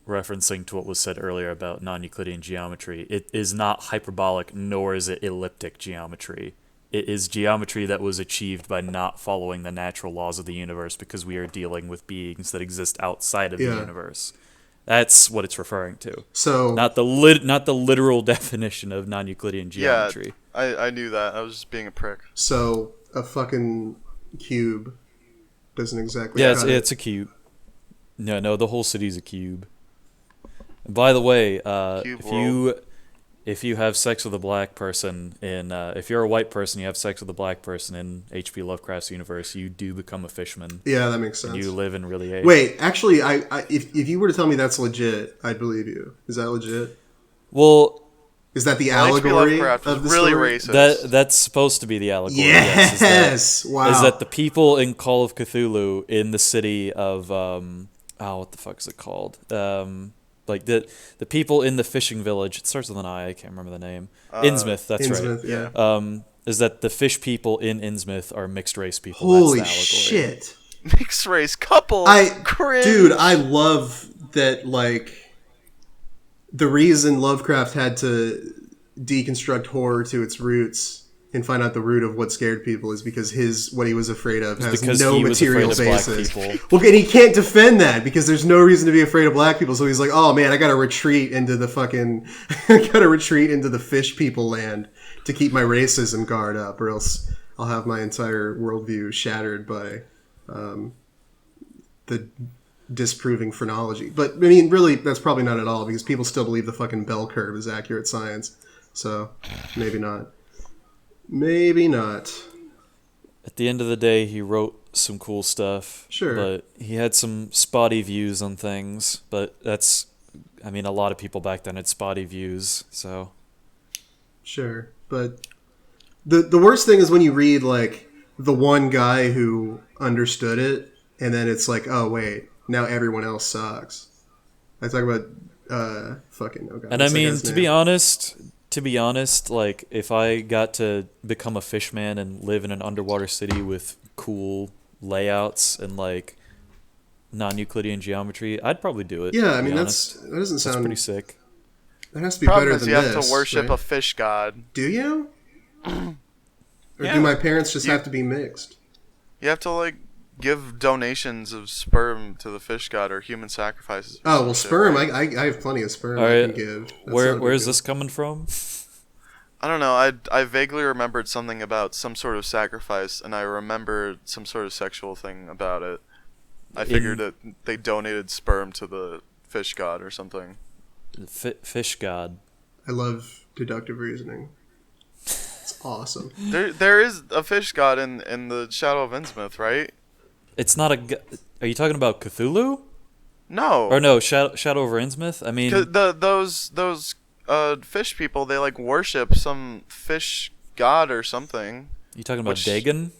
Referencing to what was said earlier about non-Euclidean geometry, it is not hyperbolic, nor is it elliptic geometry. It is geometry that was achieved by not following the natural laws of the universe, because we are dealing with beings that exist outside of the universe. That's what it's referring to. So not the literal definition of non-Euclidean geometry. Yeah, I knew that. I was just being a prick. So a fucking cube doesn't exactly. Yeah, it's a cube. No, the whole city's a cube. And by the way, if you have sex with a black person if you're a white person, you have sex with a black person in H.P. Lovecraft's universe, you do become a fishman. Yeah, that makes sense. You live in really age. Wait, actually, if you were to tell me that's legit, I'd believe you. Is that legit? Well, is that the allegory of the really story? Racist. That's supposed to be the allegory. Yes, wow. Is that the people in Call of Cthulhu in the city of what the fuck is it called? Like the people in the fishing village. It starts with an I. I can't remember the name. Innsmouth. That's Innsmouth, right. Yeah. Is that the fish people in Innsmouth are mixed race people? Holy that's the allegory. shit! Mixed race couple. Cringe. Dude, I love that. Like, the reason Lovecraft had to deconstruct horror to its roots and find out the root of what scared people is because what he was afraid of has no material basis. Well, and he can't defend that because there's no reason to be afraid of black people. So he's like, oh man, I gotta retreat into the fish people land to keep my racism guard up, or else I'll have my entire worldview shattered by the disproving phrenology. But I mean, really, that's probably not at all, because people still believe the fucking bell curve is accurate science. So maybe not. Maybe not. At the end of the day, he wrote some cool stuff. Sure. But he had some spotty views on things. But a lot of people back then had spotty views, so. Sure. But the worst thing is when you read, like, the one guy who understood it, and then it's like, oh, wait, now everyone else sucks. I talk about, fucking, oh god. And I mean, to be honest, like, if I got to become a fishman and live in an underwater city with cool layouts and, like, non-Euclidean geometry, I'd probably do it. Yeah, I mean, that doesn't sound... That's pretty sick. That has to be better than this, you have to worship a fish god. Do you? Or do my parents just have to be mixed? You have to, like, give donations of sperm to the fish god or human sacrifices. Oh, well, sperm. Right? I have plenty of sperm I can give. Where is this coming from? I don't know. I vaguely remembered something about some sort of sacrifice, and I remembered some sort of sexual thing about it. I figured that they donated sperm to the fish god or something. Fish god. I love deductive reasoning. It's awesome. There is a fish god in the Shadow of Innsmouth, right? It's not a... Are you talking about Cthulhu? No. Or no, Shadow over Innsmouth? I mean... Those fish people, they, like, worship some fish god or something. You talking about Dagon?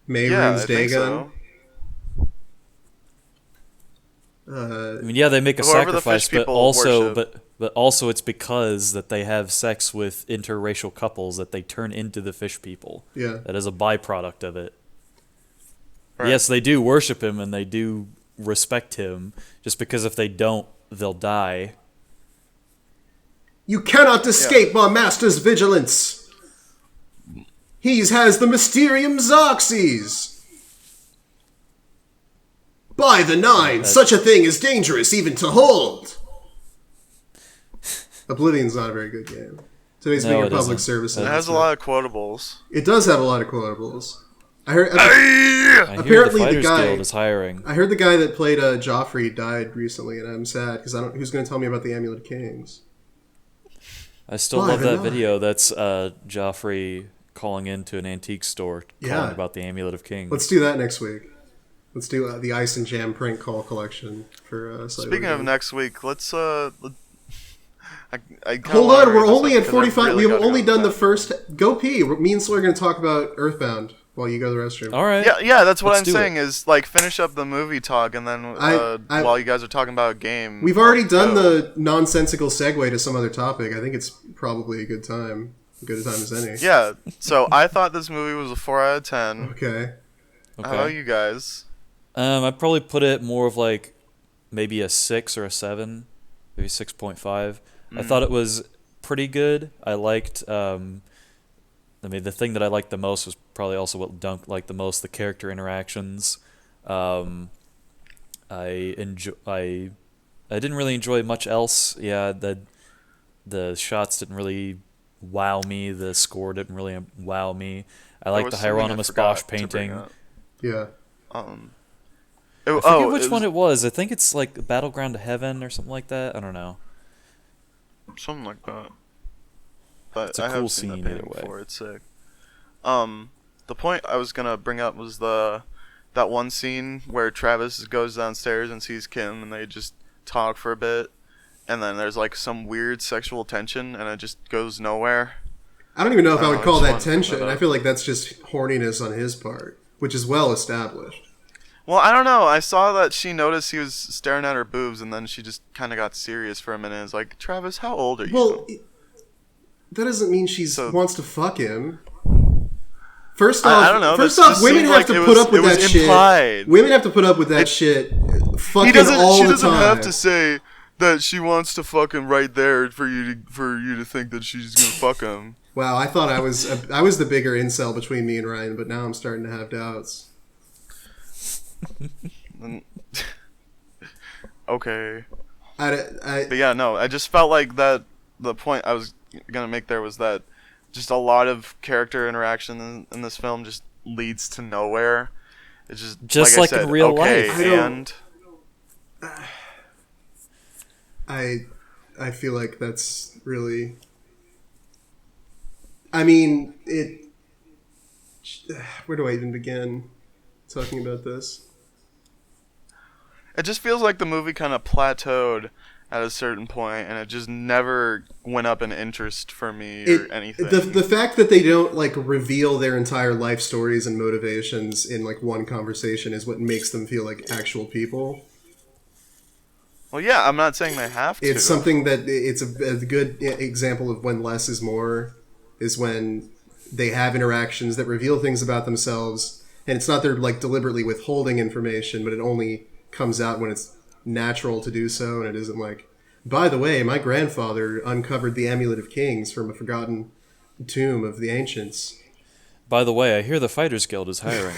Mayrune's Dagon? So. I mean, yeah, they make a sacrifice, but also it's because that they have sex with interracial couples that they turn into the fish people. Yeah. That is a byproduct of it. Right. Yes, they do worship him and they do respect him, just because if they don't, they'll die. You cannot escape my master's vigilance. He has the Mysterium Xerxes. By the nine, such a thing is dangerous even to hold. Oblivion's not a very good game. Today's being a public service. It has a lot of quotables. It does have a lot of quotables. I heard. Apparently, the guy Guild is hiring. I heard the guy that played Joffrey died recently, and I'm sad because I don't. Who's going to tell me about the Amulet of Kings? I still love that video. That's Joffrey calling into an antique store, calling about the Amulet of Kings. Let's do that next week. Let's do the Ice and Jam prank call collection for. Speaking of next week, let's. Hold on, we're only at 45. We've only done the first. Go pee. Me and Sawyer are going to talk about Earthbound while you go to the restroom. All right. Yeah. That's what I'm saying. Is like finish up the movie talk, and then while you guys are talking about a game, we've already done the nonsensical segue to some other topic. I think it's probably a good time. Good a time as any. Yeah. So I thought this movie was a 4 out of 10. Okay. How about you guys? I'd probably put it more of like maybe a 6 or a 7, maybe 6.5. I thought it was pretty good. I liked, the thing that I liked the most was probably also what Dunk liked the most, the character interactions. I didn't really enjoy much else. Yeah, the shots didn't really wow me. The score didn't really wow me. I like the Hieronymus Bosch painting. Yeah. I forget which one it was. I think it's like Battleground to Heaven or something like that. I don't know. Something like that. But it's a cool scene either way. It's sick. The point I was gonna bring up was that one scene where Travis goes downstairs and sees Kim and they just talk for a bit, and then there's like some weird sexual tension and it just goes nowhere. I don't even know if I would call that tension. I feel like that's just horniness on his part, which is well established. Well, I don't know. I saw that she noticed he was staring at her boobs, and then she just kind of got serious for a minute. It's like, Travis, how old are you? Well, that doesn't mean she wants to fuck him. First off, I don't know. Women have to put up with that shit. Women have to put up with that shit fucking all the time. She doesn't have to say that she wants to fuck him right there for you to think that she's gonna fuck him. Wow, I thought I was the bigger incel between me and Ryan, but now I'm starting to have doubts. Okay. But yeah, no, I just felt like that the point I was gonna make there was that just a lot of character interaction in this film just leads to nowhere. It's just like I said, in real life. I feel like that's really. I mean, where do I even begin talking about this? It just feels like the movie kind of plateaued at a certain point, and it just never went up in interest for me or anything. The fact that they don't like reveal their entire life stories and motivations in like one conversation is what makes them feel like actual people. Well, yeah, I'm not saying they have to. It's something that it's a good example of when less is more, is when they have interactions that reveal things about themselves, and it's not they're like deliberately withholding information, but it only comes out when it's natural to do so, and it isn't like, by the way, my grandfather uncovered the Amulet of Kings from a forgotten tomb of the ancients. By the way, I hear the Fighters Guild is hiring.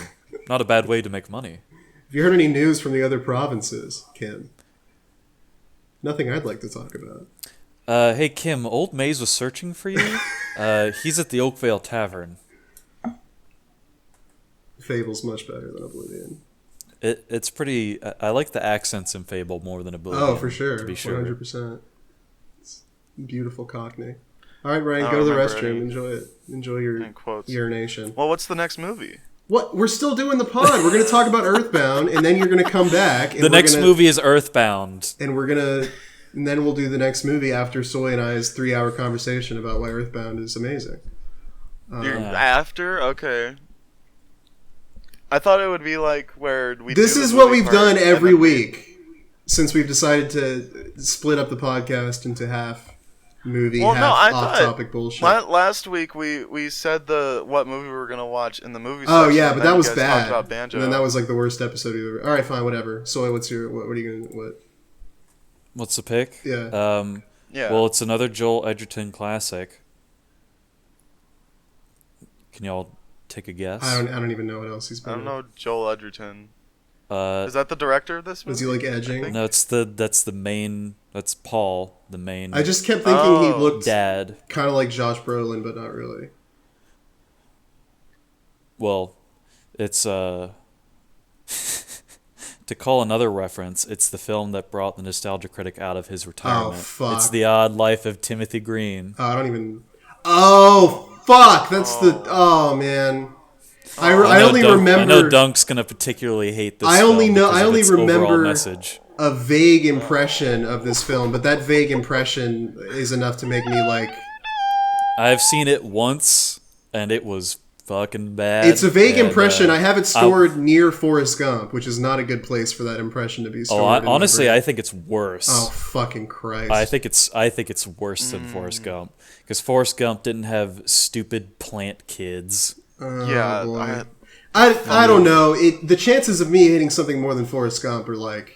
Not a bad way to make money. Have you heard any news from the other provinces, Kim? Nothing I'd like to talk about. Hey, Kim, Old Maze was searching for you. He's at the Oakvale Tavern. Fable's much better than Oblivion. It's pretty. I like the accents in Fable more than Oblivion. Oh, for sure. To be sure. 100%. It's beautiful Cockney. All right, Ryan, go to the restroom. Enjoy it. Enjoy your urination. Well, what's the next movie? What? We're still doing the pod. We're going to talk about Earthbound, and then you're going to come back. And the next movie is Earthbound. And and then we'll do the next movie after Soy and I's 3-hour conversation about why Earthbound is amazing. After? Okay. I thought it would be like where we. This is what we've done every week since we've decided to split up the podcast into half movie, half off-topic bullshit. Last week we said what movie we were gonna watch in the movie. Oh section, yeah, but that was bad. About Banjo. And then that was like the worst episode ever. All right, fine, whatever. Soy, what are you gonna What's the pick? Yeah. Yeah. Well, it's another Joel Edgerton classic. Can y'all take a guess? I don't even know what else he's been. I don't know Joel Edgerton. Is that the director of this movie? Was he like edging? No, that's Paul, the main. I just kept thinking he looked dad, kind of like Josh Brolin, but not really. Well, it's to call another reference, it's the film that brought the nostalgia critic out of his retirement. Oh, fuck. It's The Odd Life of Timothy Green. Oh, I don't even... Oh, fuck! That's the... Oh, man. I only remember... I know Dunk's going to particularly hate this I only film remember message. A vague impression of this film, but that vague impression is enough to make me like... I've seen it once, and it was fucking bad. It's a vague impression. I have it stored near Forrest Gump, which is not a good place for that impression to be stored. Honestly, I think it's worse. Oh, fucking Christ! I think it's worse than Forrest Gump, because Forrest Gump didn't have stupid plant kids. Yeah, I don't know. The chances of me hating something more than Forrest Gump are like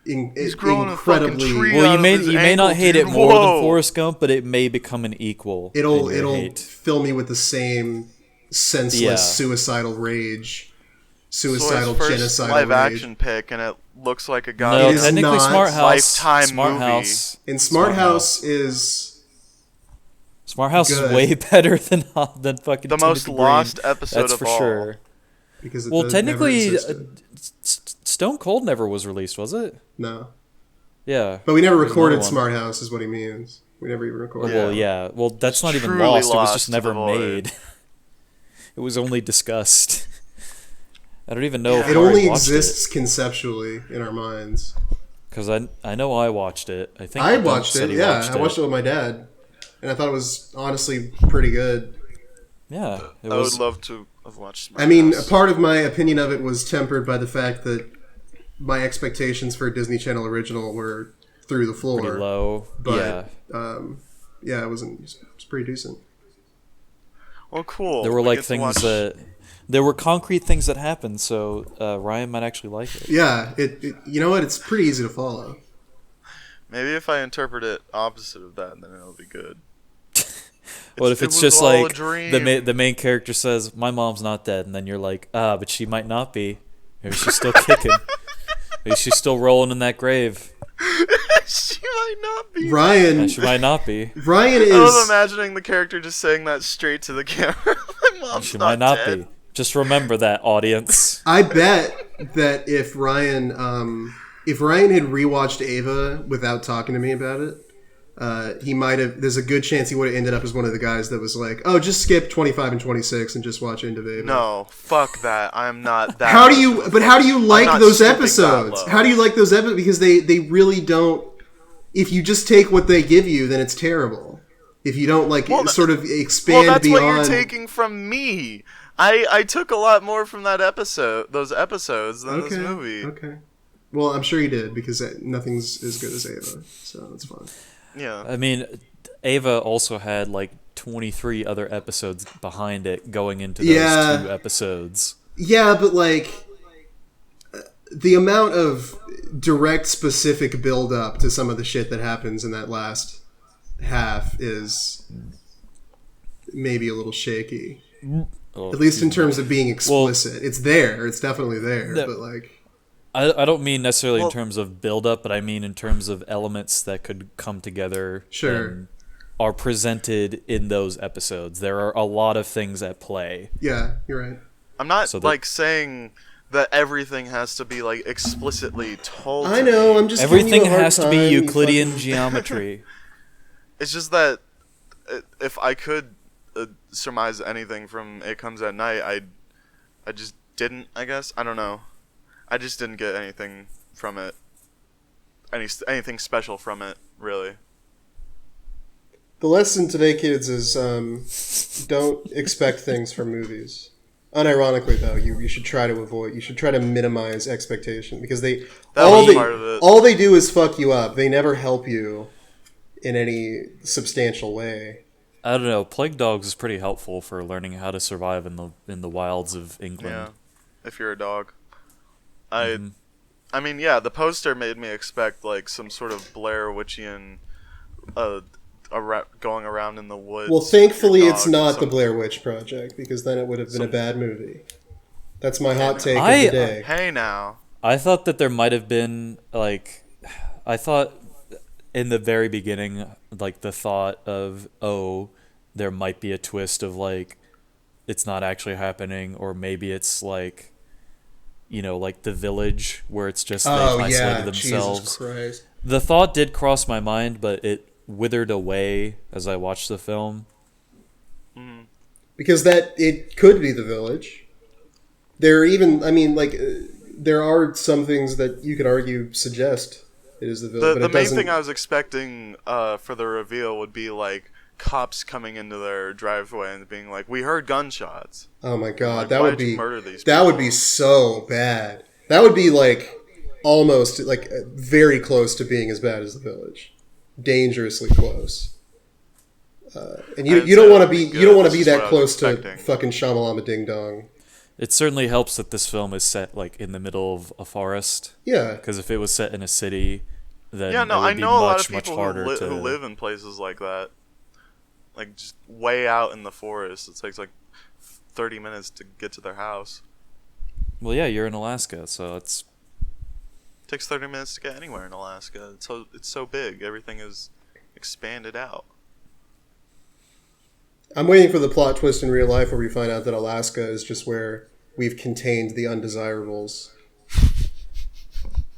he's growing incredibly. A tree well, you may not hate it more than Forrest Gump, but it may become an equal. It'll fill me with the same senseless suicidal rage, suicidal genocidal live rage. action pick, and it looks like a guy. No, technically Smart House. Lifetime Smart movie. House. And Smart House is is way better than fucking the most Timothy lost Green. episode That's of for all. sure. Because technically, Stone Cold never was released, was it? No. Yeah. But we never recorded Smart House, is what he means. We never even recorded. Well, yeah. Well, that's not even Truly lost. It was lost just to never the void. made. It was only discussed. I don't even know if It I only watched exists conceptually in our minds. Because I know I watched it. I think I Dunk watched said it, he yeah. I watched it with my dad. And I thought it was honestly pretty good. Yeah. I would love to have watched Smart I mean, House. a part of my opinion of it was tempered by the fact that my expectations for a Disney Channel original were through the floor. pretty low. But, yeah. it was pretty decent. Well, cool. There were We like get to things watch- that... There were concrete things that happened, so Ryan might actually like it. Yeah, it you know what? It's pretty easy to follow. Maybe if I interpret it opposite of that, then it'll be good. What if it's was just all a like dream. the main character says, "My mom's not dead," and then you're like, but she might not be. Maybe she's still kicking. Maybe she's still rolling in that grave. She might not be. Ryan, She might not be. Ryan I love is. imagining the character just saying that straight to the camera. My mom's She not might not dead. be. Just remember that, audience. I bet that if Ryan had rewatched Ava without talking to me about it, he might have. There's a good chance he would have ended up as one of the guys that was like, "Oh, just skip 25 and 26 and just watch End of Ava." No, fuck that. I'm not that. How do you like not those stooping that episodes? low. How do you like those episodes? Because they really don't. If you just take what they give you, then it's terrible. If you don't sort of expand that's beyond. what you're taking from me. I took a lot more from those episodes than this movie. Okay. Well, I'm sure you did because nothing's as good as Ava, so that's fine. Yeah. I mean, Ava also had like 23 other episodes behind it going into those 2 episodes. Yeah, but the amount of direct, specific build-up to some of the shit that happens in that last half is maybe a little shaky. Oh, At least in terms of being explicit. It's there. It's definitely there. But I don't mean necessarily in terms of build-up, but I mean in terms of elements that could come together and are presented in those episodes. There are a lot of things at play. Yeah, you're right. I'm not saying that everything has to be explicitly told. I know. I'm just everything giving you a hard has to be time, Euclidean geometry. It's just that if I could surmise anything from It Comes at Night, I just didn't. I guess I don't know. I just didn't get anything from it. Anything special from it, really. The lesson today, kids, is don't expect things from movies. Unironically, though, you should try to avoid. You should try to minimize expectation because all they do is fuck you up. They never help you in any substantial way. I don't know. Plague Dogs is pretty helpful for learning how to survive in the wilds of England. Yeah, if you're a dog. I mean, yeah, the poster made me expect some sort of Blair Witchian going around in the woods. Well, thankfully it's not the Blair Witch Project because then it would have been a bad movie. That's my hot take of the day. Hey now. I thought that there might have been, like, I thought in the very beginning, like, the thought of, oh, there might be a twist of, like, it's not actually happening, or maybe it's, like, you know, like The Village, where it's just they've isolated themselves. Jesus Christ. The thought did cross my mind, but it withered away as I watched the film. Because it could be The Village. There are even, I mean, like, there are some things that you could argue suggest it is The Village. The main thing I was expecting for the reveal would be, like, cops coming into their driveway and being like, "We heard gunshots." Oh my god, like, that why would did be you murder these that people? would be so bad. That would be like almost like very close to being as bad as The Village, dangerously close. And you don't want to be that close to fucking Shamalama Ding Dong. It certainly helps that this film is set like in the middle of a forest. Yeah, because if it was set in a city, then yeah, no, it would I be know a lot much, of people much who live in places like that, like just way out in the forest. It takes like 30 minutes to get to their house. Well, yeah, you're in Alaska, so it takes 30 minutes to get anywhere in Alaska. It's so big. Everything is expanded out. I'm waiting for the plot twist in real life where we find out that Alaska is just where we've contained the undesirables.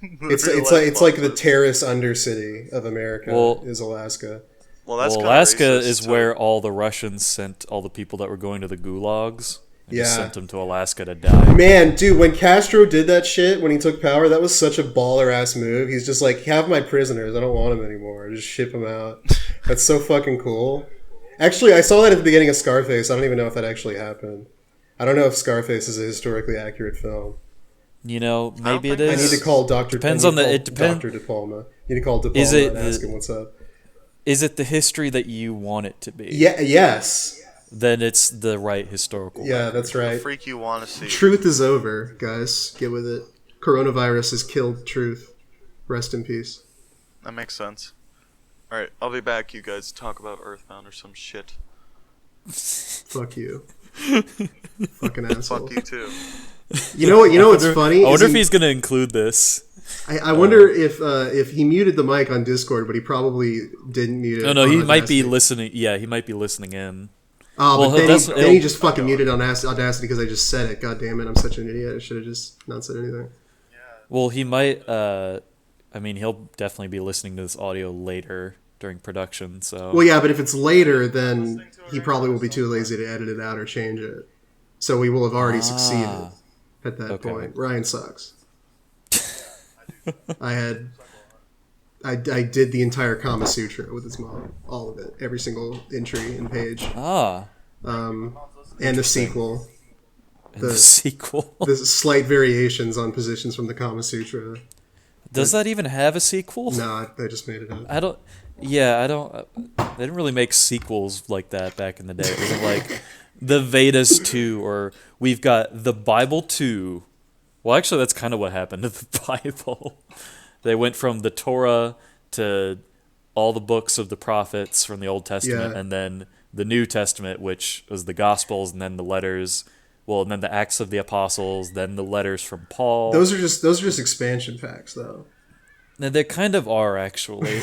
It's like the terrace undercity of America is Alaska. Well, that's Alaska racist, is where all the Russians sent all the people that were going to the gulags. And just sent them to Alaska to die. Man, dude, when Castro did that shit, when he took power, that was such a baller-ass move. He's just like, have my prisoners. I don't want them anymore. Just ship them out. That's so fucking cool. Actually, I saw that at the beginning of Scarface. I don't even know if that actually happened. I don't know if Scarface is a historically accurate film. You know, maybe it is. I need to call Dr. Depends on the... It depends. Dr. De Palma. You need to call De Palma and ask him what's up. Is it the history that you want it to be? Yeah. Yes. Then it's the right historical. Yeah, that's right. The freak you want to see. Truth is over, guys. Get with it. Coronavirus has killed truth. Rest in peace. That makes sense. Alright, I'll be back, you guys. Talk about Earthbound or some shit. Fuck you. Fucking asshole. Fuck you too. You know what's funny? I wonder if he's going to include this. I wonder if he muted the mic on Discord, but he probably didn't mute it. No, he might be listening. Yeah, he might be listening in. Oh, but then he just fucking muted on Audacity because I just said it. God damn it, I'm such an idiot. I should have just not said anything. Well, he might... I mean, he'll definitely be listening to this audio later during production, so... Well, yeah, but if it's later, then he probably will be too lazy to edit it out or change it. So we will have already succeeded at that point. Ryan sucks. I did the entire Kama Sutra with his mom. All of it. Every single entry and page. And the sequel. The sequel. The slight variations on positions from the Kama Sutra. Does that even have a sequel? No, they just made it up. I don't... They didn't really make sequels like that back in the day. It wasn't like the Vedas 2 or we've got the Bible 2. Well, actually, that's kind of what happened to the Bible. They went from the Torah to all the books of the prophets from the Old Testament, and then the New Testament, which was the Gospels, and then the letters. Well, and then the Acts of the Apostles, then the letters from Paul. Those are just expansion packs, though. And they kind of are, actually.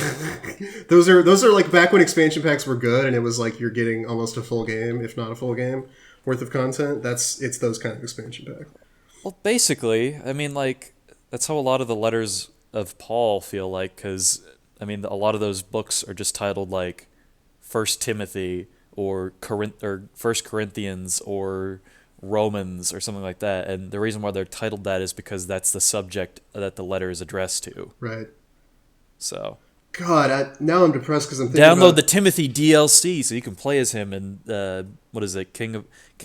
Those are like back when expansion packs were good, and it was like you're getting almost a full game, if not a full game, worth of content. It's those kind of expansion packs. Well, basically, I mean, like, that's how a lot of the letters of Paul feel like, because, I mean, a lot of those books are just titled, like, 1 Timothy or 1 Corinthians or Romans or something like that. And the reason why they're titled that is because that's the subject that the letter is addressed to. Right. So. God, now I'm depressed because I'm thinking Download the Timothy DLC so you can play as him in, what is it, King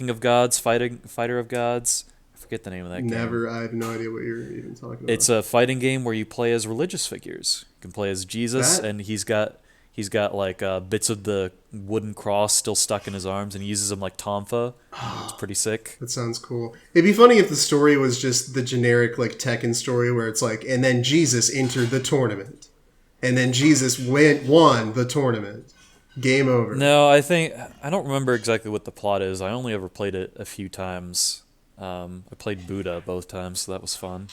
of Gods, Fighter of Gods? Forget the name of that game. I have no idea what you're even talking about. It's a fighting game where you play as religious figures. You can play as Jesus, and he's got like bits of the wooden cross still stuck in his arms, and he uses them like tonfa. It's pretty sick. That sounds cool. It'd be funny if the story was just the generic like Tekken story where it's like, and then Jesus entered the tournament, and then Jesus won the tournament. Game over. No, I don't remember exactly what the plot is. I only ever played it a few times. I played Buddha both times, so that was fun.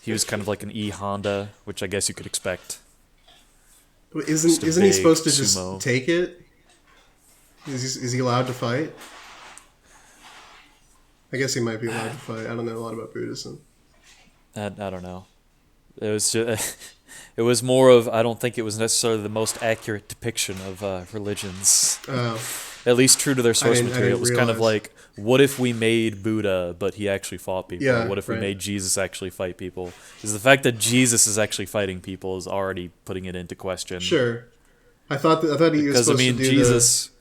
He was kind of like an E Honda, which I guess you could expect. Isn't he supposed to sumo. just take it? Is he allowed to fight? I guess he might be allowed to fight. I don't know a lot about Buddhism. I don't know. It was just, it was more of, I don't think it was necessarily the most accurate depiction of religions. Oh. At least true to their source material. It was realize. kind of like, what if we made Buddha, but he actually fought people? Yeah, what if we right. made Jesus actually fight people? Because the fact that Jesus is actually fighting people is already putting it into question. Sure. I thought he was supposed to do Jesus,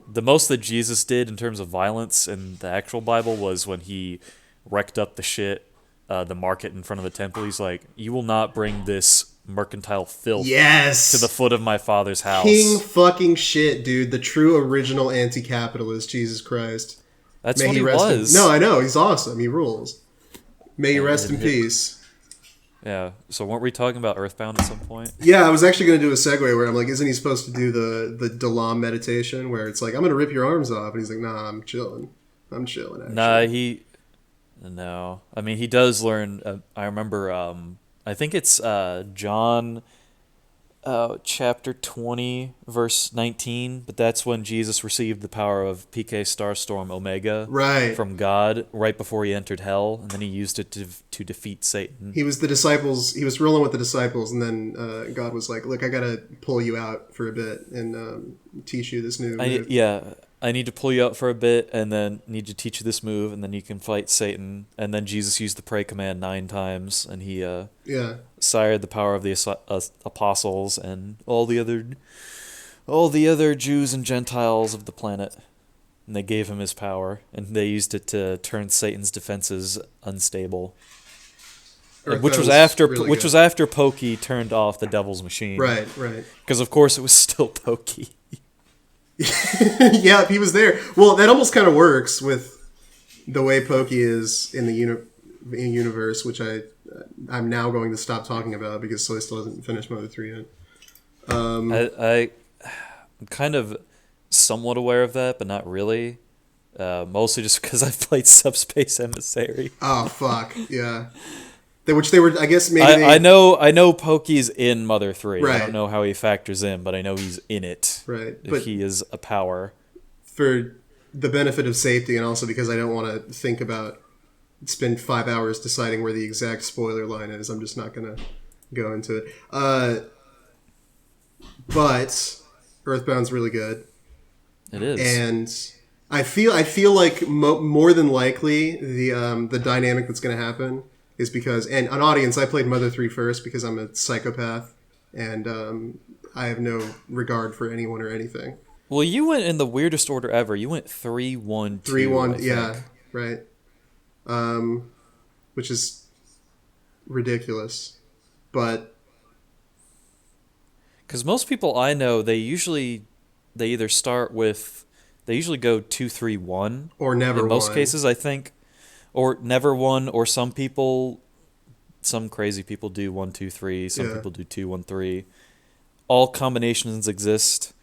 the most that Jesus did in terms of violence in the actual Bible was when he wrecked up the market in front of the temple. He's like, you will not bring this mercantile filth to the foot of my Father's house. King fucking shit, dude. The true original anti-capitalist, Jesus Christ. That's what he was. No, I know. He's awesome. He rules. May he rest in peace. Yeah. So weren't we talking about Earthbound at some point? Yeah, I was actually going to do a segue where I'm like, isn't he supposed to do the Dalam meditation where it's like, I'm going to rip your arms off? And he's like, nah, I'm chilling. Actually. No. I mean, he does learn. I remember, I think it's John chapter 20, verse 19, but that's when Jesus received the power of PK Starstorm Omega from God right before he entered hell, and then he used it to defeat Satan. He was rolling with the disciples, and then God was like, look, I got to pull you out for a bit and teach you this new move. I need to pull you out for a bit, and then need to teach you this move, and then you can fight Satan. And then Jesus used the pray command 9 times, and he sired the power of the apostles and all the other Jews and Gentiles of the planet. And they gave him his power, and they used it to turn Satan's defenses unstable. Which was after Pokey turned off the Devil's Machine. Right. Because of course it was still Pokey. Yeah, he was there. Well, that almost kind of works with the way Pokey is in the universe, which I'm now going to stop talking about because Soy still hasn't finished Mother 3 yet. I'm kind of somewhat aware of that, but not really. Mostly just because I've played Subspace Emissary. Oh, fuck. Yeah. Which they were, I guess maybe I know Pokey's in Mother 3. Right. I don't know how he factors in, but I know he's in it. Right. But he is a power. For the benefit of safety, and also because I don't want to spend 5 hours deciding where the exact spoiler line is, I'm just not going to go into it. But Earthbound's really good. It is. And I feel like more than likely the dynamic that's going to happen is because, and an audience, I played Mother 3 first because I'm a psychopath and I have no regard for anyone or anything. Well, you went in the weirdest order ever. You went 3-1-2. 3-1, yeah, right. Which is ridiculous, but because most people I know, they either start with, they usually go 2-3-1 or never in most won. cases, I think. Or never one, or some crazy people do 1-2-3, some people do 2-1-3. All combinations exist,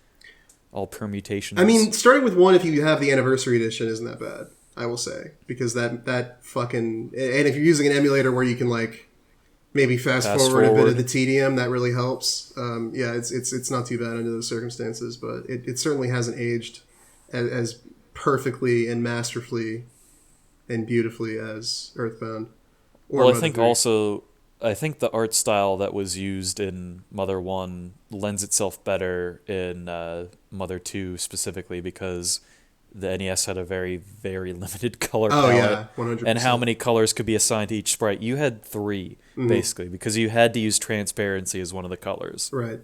all permutations. I mean, starting with 1, if you have the anniversary edition, isn't that bad, I will say. Because that fucking... And if you're using an emulator where you can, like, maybe fast forward a bit of the tedium, that really helps. Yeah, it's not too bad under those circumstances, but it certainly hasn't aged as perfectly and masterfully and beautifully as Earthbound. Well, I think also, I think the art style that was used in Mother 1 lends itself better in Mother 2 specifically because the NES had a very, very limited color palette. Yeah, 100%. And how many colors could be assigned to each sprite. You had 3, basically, because you had to use transparency as one of the colors. Right.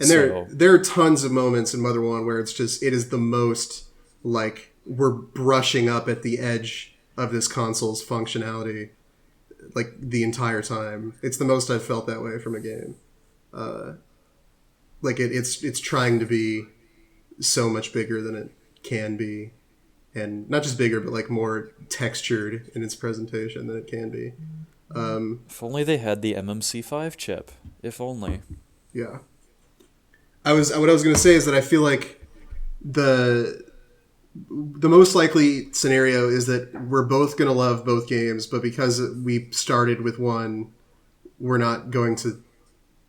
And there are tons of moments in Mother 1 where it is the most, like, we're brushing up at the edge of this console's functionality, like, the entire time. It's the most I've felt that way from a game. Like, it's trying to be so much bigger than it can be. And not just bigger, but, like, more textured in its presentation than it can be. If only they had the MMC5 chip. If only. Yeah. What I was going to say is that I feel like the most likely scenario is that we're both going to love both games, but because we started with one, we're not going to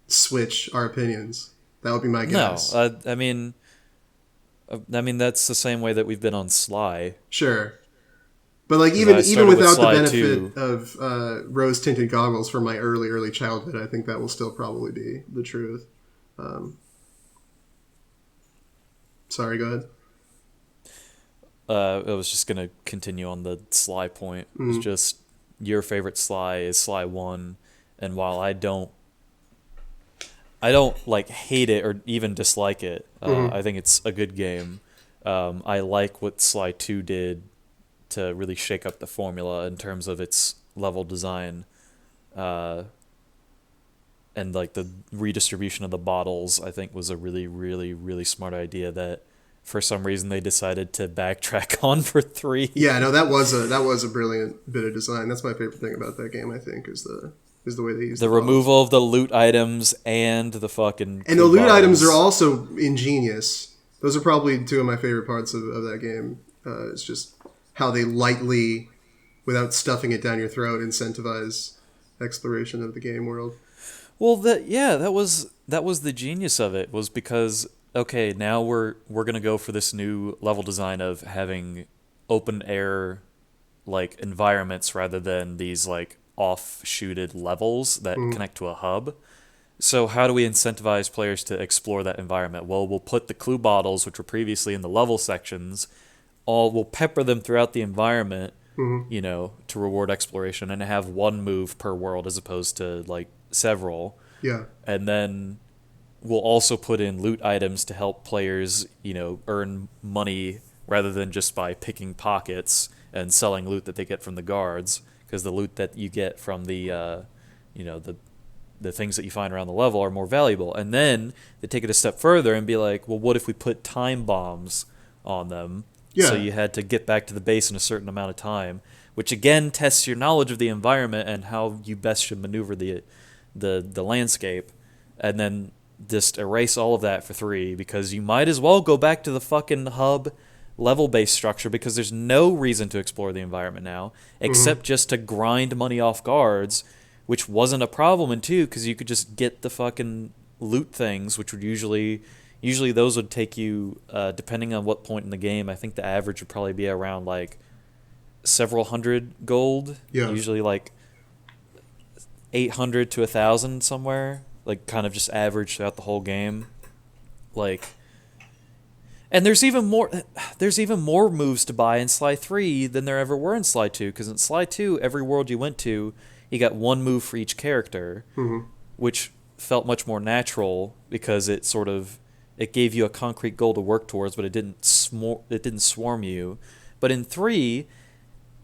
switch our opinions. That would be my guess. No, I mean that's the same way that we've been on Sly. Sure. But like 'Cause even I even started with without the Sly benefit 2. of rose tinted goggles from my early childhood, I think that will still probably be the truth. Sorry, go ahead. I was just gonna continue on the Sly point. It's just your favorite Sly is Sly 1, and while I don't like hate it or even dislike it. I think it's a good game. I like what Sly 2 did to really shake up the formula in terms of its level design, and like the redistribution of the bottles. I think was a really, really, really smart idea that for some reason they decided to backtrack on for 3. Yeah, no, that was a brilliant bit of design. That's my favorite thing about that game. I think is the way they use The removal of the loot items and the fucking and the loot items are also ingenious. Those are probably two of my favorite parts of that game. It's just how they lightly, without stuffing it down your throat, incentivize exploration of the game world. Well, that was the genius of it, was because okay, now we're gonna go for this new level design of having open air like environments rather than these like offshooted levels that connect to a hub. So how do we incentivize players to explore that environment? Well, we'll put the clue bottles, which were previously in the level sections, we'll pepper them throughout the environment, to reward exploration and have one move per world as opposed to like several. Yeah. And then we'll also put in loot items to help players, earn money rather than just by picking pockets and selling loot that they get from the guards, because the loot that you get from the things that you find around the level are more valuable. And then they take it a step further and be like, well, what if we put time bombs on them? Yeah. So you had to get back to the base in a certain amount of time, which again tests your knowledge of the environment and how you best should maneuver the landscape. And then just erase all of that for 3, because you might as well go back to the fucking hub level-based structure, because there's no reason to explore the environment now except just to grind money off guards, which wasn't a problem in 2 because you could just get the fucking loot things, which would usually those would take you, depending on what point in the game, I think the average would probably be around like several hundred gold, usually like 800 to 1,000 somewhere, like kind of just average throughout the whole game. Like, and there's even more moves to buy in Sly 3 than there ever were in Sly 2, because in Sly 2, every world you went to, you got one move for each character, which felt much more natural because it gave you a concrete goal to work towards, but it didn't swarm you. But in 3,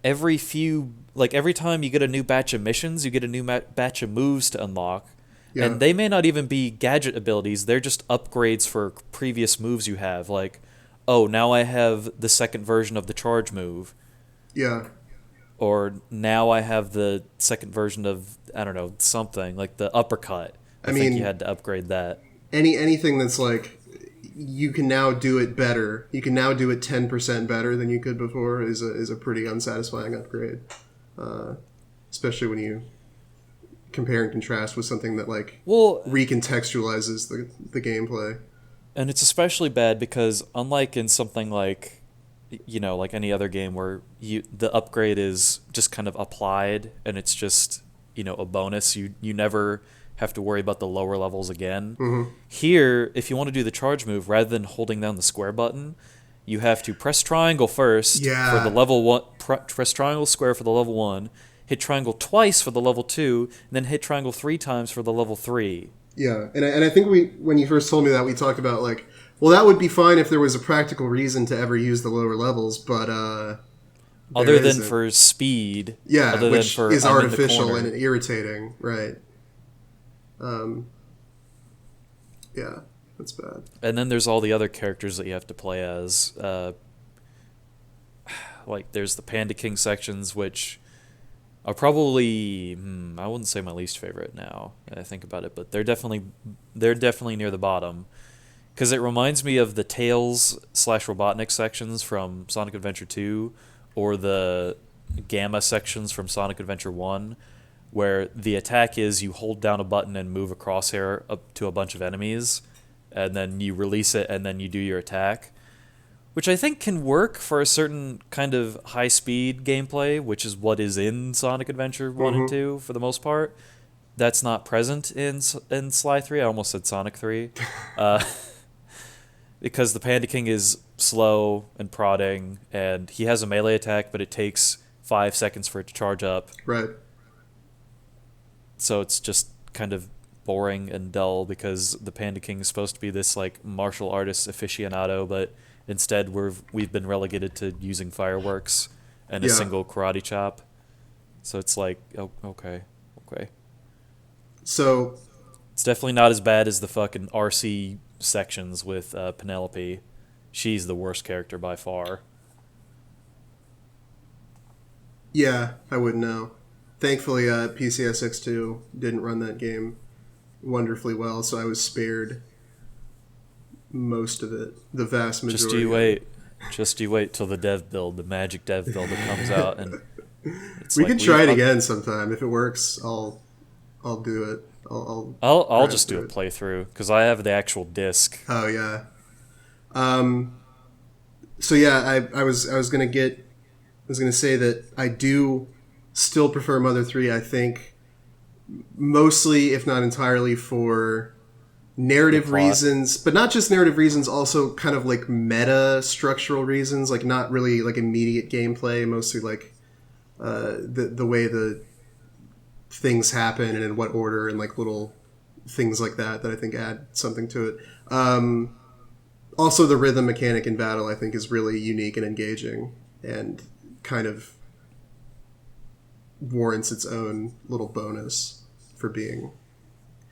every time you get a new batch of missions, you get a new batch of moves to unlock. Yeah. And they may not even be gadget abilities. They're just upgrades for previous moves you have. Like, oh, now I have the second version of the charge move. Yeah. Or now I have the second version of, I don't know, something. Like the uppercut. I think you had to upgrade that. Anything that's like, you can now do it better. You can now do it 10% better than you could before is a pretty unsatisfying upgrade. Especially when you compare and contrast with something that recontextualizes the gameplay. And it's especially bad because unlike in something like any other game where the upgrade is just kind of applied and it's just a bonus, you never have to worry about the lower levels again. Here, if you want to do the charge move, rather than holding down the square button, you have to press triangle first for the level 1, press triangle square for the level 1, hit triangle twice for the level 2, and then hit triangle 3 times for the level 3. Yeah, and I think when you first told me that, we talked about well, that would be fine if there was a practical reason to ever use the lower levels, but other than for speed, which is artificial and irritating, right? Yeah, that's bad. And then there's all the other characters that you have to play as. There's the Panda King sections, which are probably I wouldn't say my least favorite now that I think about it, but they're definitely near the bottom. because it reminds me of the Tails/Robotnik sections from Sonic Adventure 2, or the Gamma sections from Sonic Adventure 1, where the attack is you hold down a button and move a crosshair up to a bunch of enemies, and then you release it, and then you do your attack, which I think can work for a certain kind of high-speed gameplay, which is what is in Sonic Adventure 1 and 2 for the most part. That's not present in Sly 3. I almost said Sonic 3. Because the Panda King is slow and prodding, and he has a melee attack, but it takes 5 seconds for it to charge up. Right. So it's just kind of boring and dull, because the Panda King is supposed to be this like martial artist aficionado, but instead we've been relegated to using fireworks and a single karate chop. So it's like, oh, okay. So it's definitely not as bad as the fucking RC sections with Penelope. She's the worst character by far. Yeah, I wouldn't know. Thankfully, PCSX2 didn't run that game wonderfully well, so I was spared most of it. The vast majority. Just you wait till the magic dev build that comes out, and we can try it again sometime. If it works, I'll do it. I'll just do a playthrough, because I have the actual disc. Oh yeah. So yeah, I was gonna say that I do still prefer Mother 3. I think mostly, if not entirely, for narrative reasons, but not just narrative reasons, also kind of like meta structural reasons, like not really like immediate gameplay, mostly like the way the things happen and in what order, and like little things like that I think add something to it. Also, the rhythm mechanic in battle I think is really unique and engaging, and kind of warrants its own little bonus for being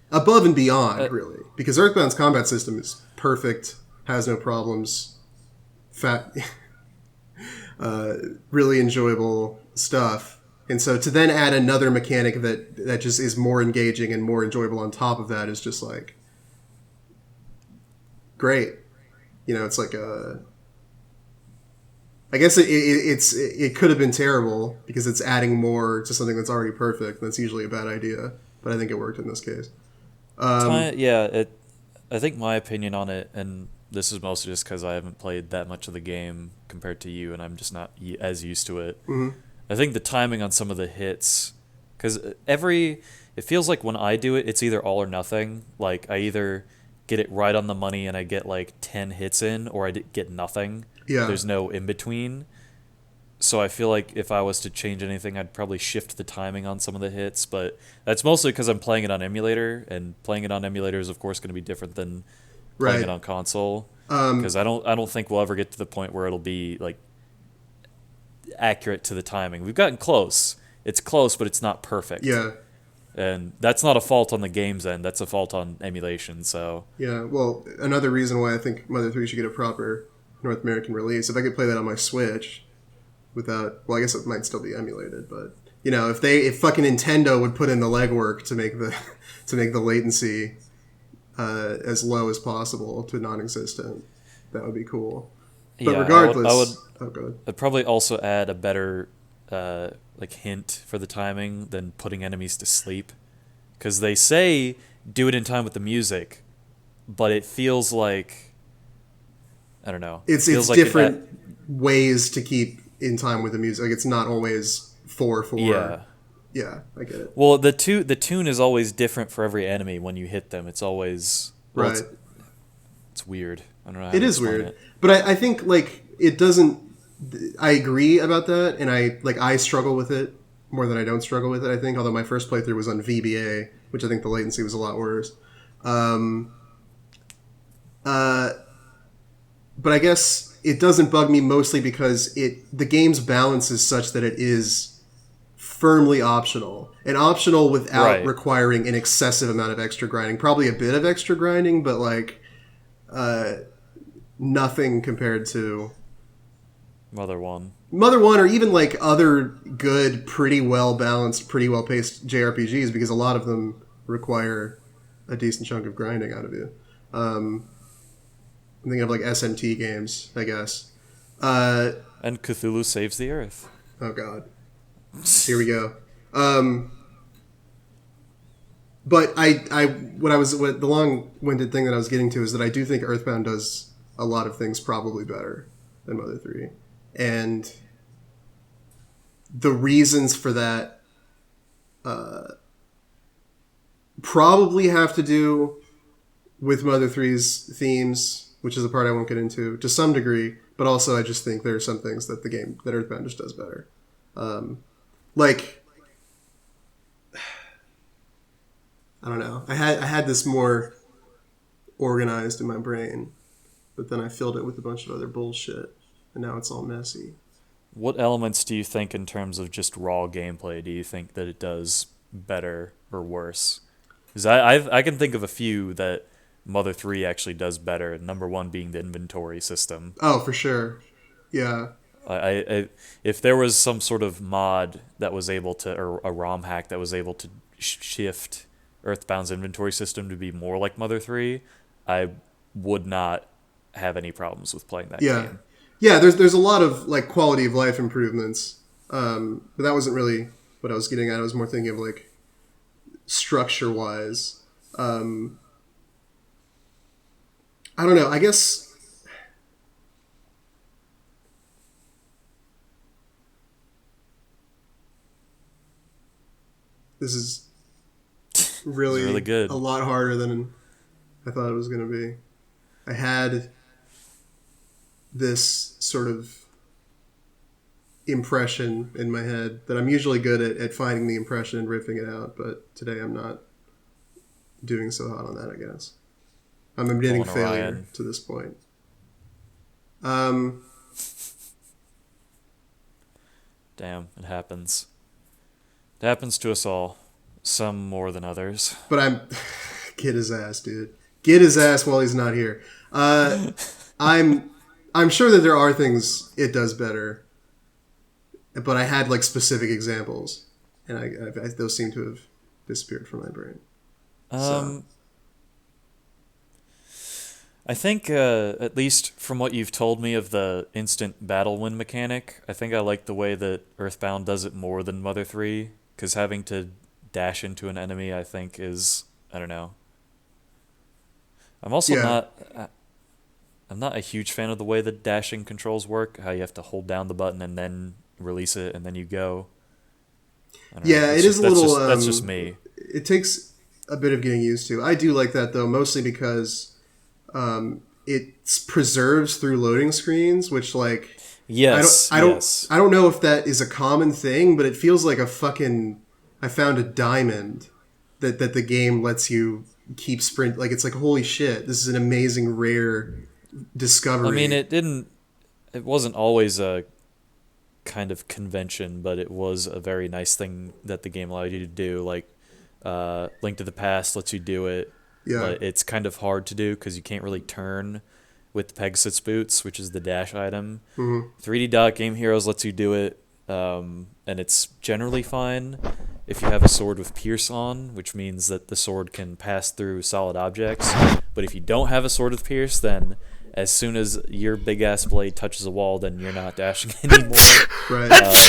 above and beyond, really, because Earthbound's combat system is perfect, has no problems, really enjoyable stuff. And so to then add another mechanic that just is more engaging and more enjoyable on top of that is just like great. It's like I guess it could have been terrible because it's adding more to something that's already perfect. That's usually a bad idea, but I think it worked in this case. I think my opinion on it, and this is mostly just because I haven't played that much of the game compared to you, and I'm just not as used to it. Mm-hmm. I think the timing on some of the hits, because it feels like when I do it, it's either all or nothing. Like, I either get it right on the money and I get like 10 hits in, or I get nothing. Yeah. There's no in between. So I feel like if I was to change anything, I'd probably shift the timing on some of the hits, but that's mostly because I'm playing it on emulator, and playing it on emulator is of course going to be different than playing it on console. Because I don't think we'll ever get to the point where it'll be like accurate to the timing. We've gotten close. It's close, but it's not perfect. Yeah. And that's not a fault on the game's end. That's a fault on emulation. So yeah, well, another reason why I think Mother 3 should get a proper North American release. If I could play that on my Switch without, well, I guess it might still be emulated, but if fucking Nintendo would put in the legwork to make the latency as low as possible to non-existent, that would be cool. But yeah, regardless, I'd probably also add a better hint for the timing than putting enemies to sleep, because they say do it in time with the music, but it feels like, I don't know. It's different ways to keep in time with the music. Like, it's not always 4/4. Yeah. Yeah, I get it. Well, the tune is always different for every enemy when you hit them. It's always right. It's weird. I don't know how it to is explain weird. it. But I think like it doesn't. I agree about that, and I struggle with it more than I don't struggle with it. I think, although my first playthrough was on VBA, which I think the latency was a lot worse. But I guess it doesn't bug me mostly because the game's balance is such that it is firmly optional. And optional without requiring an excessive amount of extra grinding. Probably a bit of extra grinding, but like nothing compared to Mother 1, or even like other good, pretty well balanced, pretty well paced JRPGs, because a lot of them require a decent chunk of grinding out of you. I'm thinking of like SMT games, I guess. And Cthulhu Saves the Earth. Oh God, here we go. But what the long-winded thing that I was getting to is that I do think Earthbound does a lot of things probably better than Mother 3, and the reasons for that probably have to do with Mother 3's themes, which is a part I won't get into to some degree, but also I just think there are some things that that Earthbound just does better. Like, I don't know. I had this more organized in my brain, but then I filled it with a bunch of other bullshit, and now it's all messy. What elements do you think, in terms of just raw gameplay, do you think that it does better or worse? Because I can think of a few that Mother 3 actually does better. Number one being the inventory system. Oh, for sure. Yeah. If there was some sort of mod that was able to, or a ROM hack that was able to shift Earthbound's inventory system to be more like Mother 3, I would not have any problems with playing that game. Yeah, there's a lot of like quality of life improvements, but that wasn't really what I was getting at. I was more thinking of like structure wise. I don't know. I guess this is really good. A lot harder than I thought it was going to be. I had this sort of impression in my head that I'm usually good at finding the impression and riffing it out, but today I'm not doing so hot on that, I guess. I'm admitting failure to this point. Damn, it happens. It happens to us all. Some more than others. But get his ass, dude. Get his ass while he's not here. I'm sure that there are things it does better, but I had like specific examples, and those seem to have disappeared from my brain. I think, at least from what you've told me of the instant battle win mechanic, I think I like the way that Earthbound does it more than Mother 3, because having to dash into an enemy, I think, is, I don't know. I'm also I'm not a huge fan of the way that dashing controls work, how you have to hold down the button and then release it and then you go. Yeah, it is a little... that's just me. It takes a bit of getting used to. I do like that, though, mostly because it preserves through loading screens, which, like... Yes, I don't know if that is a common thing, but it feels like a fucking... I found a diamond that the game lets you keep sprint. Like, it's like, holy shit, this is an amazing, rare discovery. I mean, it wasn't always a kind of convention, but it was a very nice thing that the game allowed you to do. Like, Link to the Past lets you do it. Yeah. But it's kind of hard to do because you can't really turn with the Pegasus boots, which is the dash item. Mm-hmm. 3D Dot Game Heroes lets you do it, and it's generally fine if you have a sword with Pierce on, which means that the sword can pass through solid objects. But if you don't have a sword with Pierce, then as soon as your big-ass blade touches a wall, then you're not dashing anymore. Right.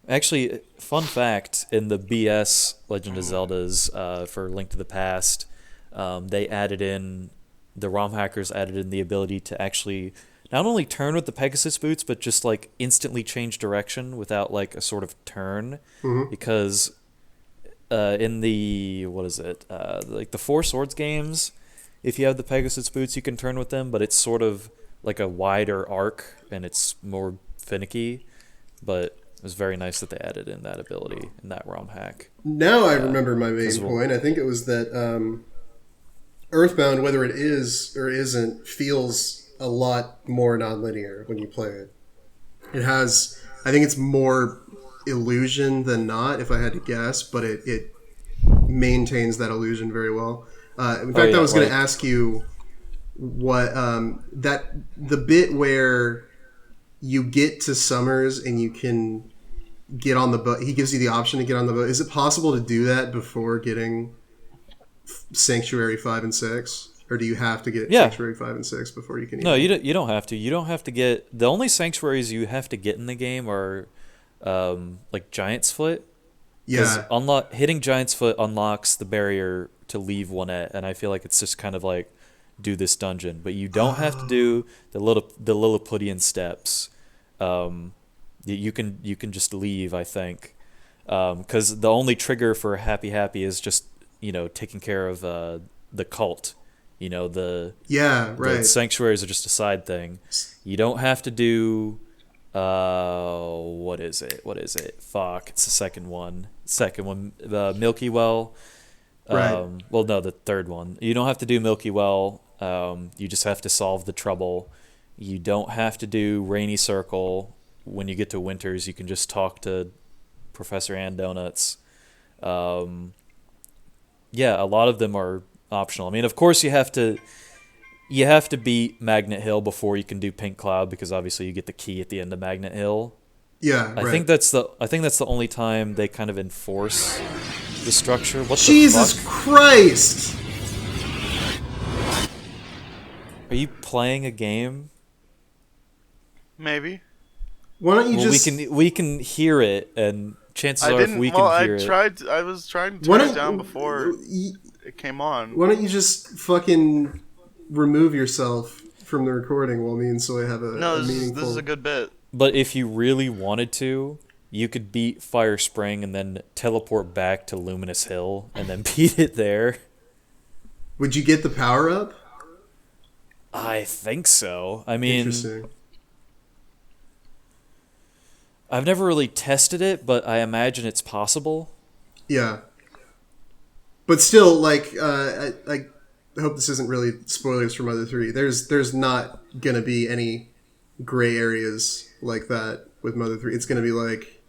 Actually, fun fact, in the BS Legend of Zeldas for Link to the Past, the ROM hackers added in the ability to actually not only turn with the Pegasus boots, but just like instantly change direction without like a sort of turn. Mm-hmm. Because in the, like the Four Swords games, if you have the Pegasus boots, you can turn with them, but it's sort of like a wider arc and it's more finicky. But it was very nice that they added in that ability in that ROM hack. Now I remember my main point. I think it was that Earthbound, whether it is or isn't, feels a lot more nonlinear when you play it. It has, I think it's more illusion than not, if I had to guess, but it maintains that illusion very well. In fact, I was going to ask you what the bit where you get to Summers and you can get on the boat. He gives you the option to get on the boat. Is it possible to do that before getting Sanctuary 5 and 6? Or do you have to get Yeah. Sanctuary 5 and 6 before you can even... No, you don't have to. You don't have to get... The only sanctuaries you have to get in the game are like Giant's Foot. Yeah. Hitting Giant's Foot unlocks the barrier to leave 1-et, and I feel like it's just kind of like, do this dungeon. But you don't have to do the Lilliputian steps. You can just leave, I think. Because the only trigger for Happy Happy is just, taking care of the cult. The sanctuaries are just a side thing. You don't have to do what is it? Fuck, it's the second one. The Milky Well. Right. Well, no, the third one. You don't have to do Milky Well. You just have to solve the trouble. You don't have to do Rainy Circle. When you get to Winters, you can just talk to Professor Ann Donuts. A lot of them are optional. I mean, of course, you have to beat Magnet Hill before you can do Pink Cloud, because obviously you get the key at the end of Magnet Hill. Yeah, I think that's the only time they kind of enforce the structure. What Jesus the fuck? Christ! Are you playing a game? Maybe. Why don't you just... We can hear it, and chances are if we can hear it... I was trying to turn it down before it came on. Why don't you just fucking remove yourself from the recording while me and Soy have a meaningful... this is a good bit. But if you really wanted to, you could beat Fire Spring and then teleport back to Luminous Hill and then beat it there. Would you get the power up? I think so. I mean, interesting. I've never really tested it, but I imagine it's possible. Yeah. But still, like, I hope this isn't really spoilers for Mother 3. There's not gonna be any gray areas like that with Mother 3. It's gonna be like...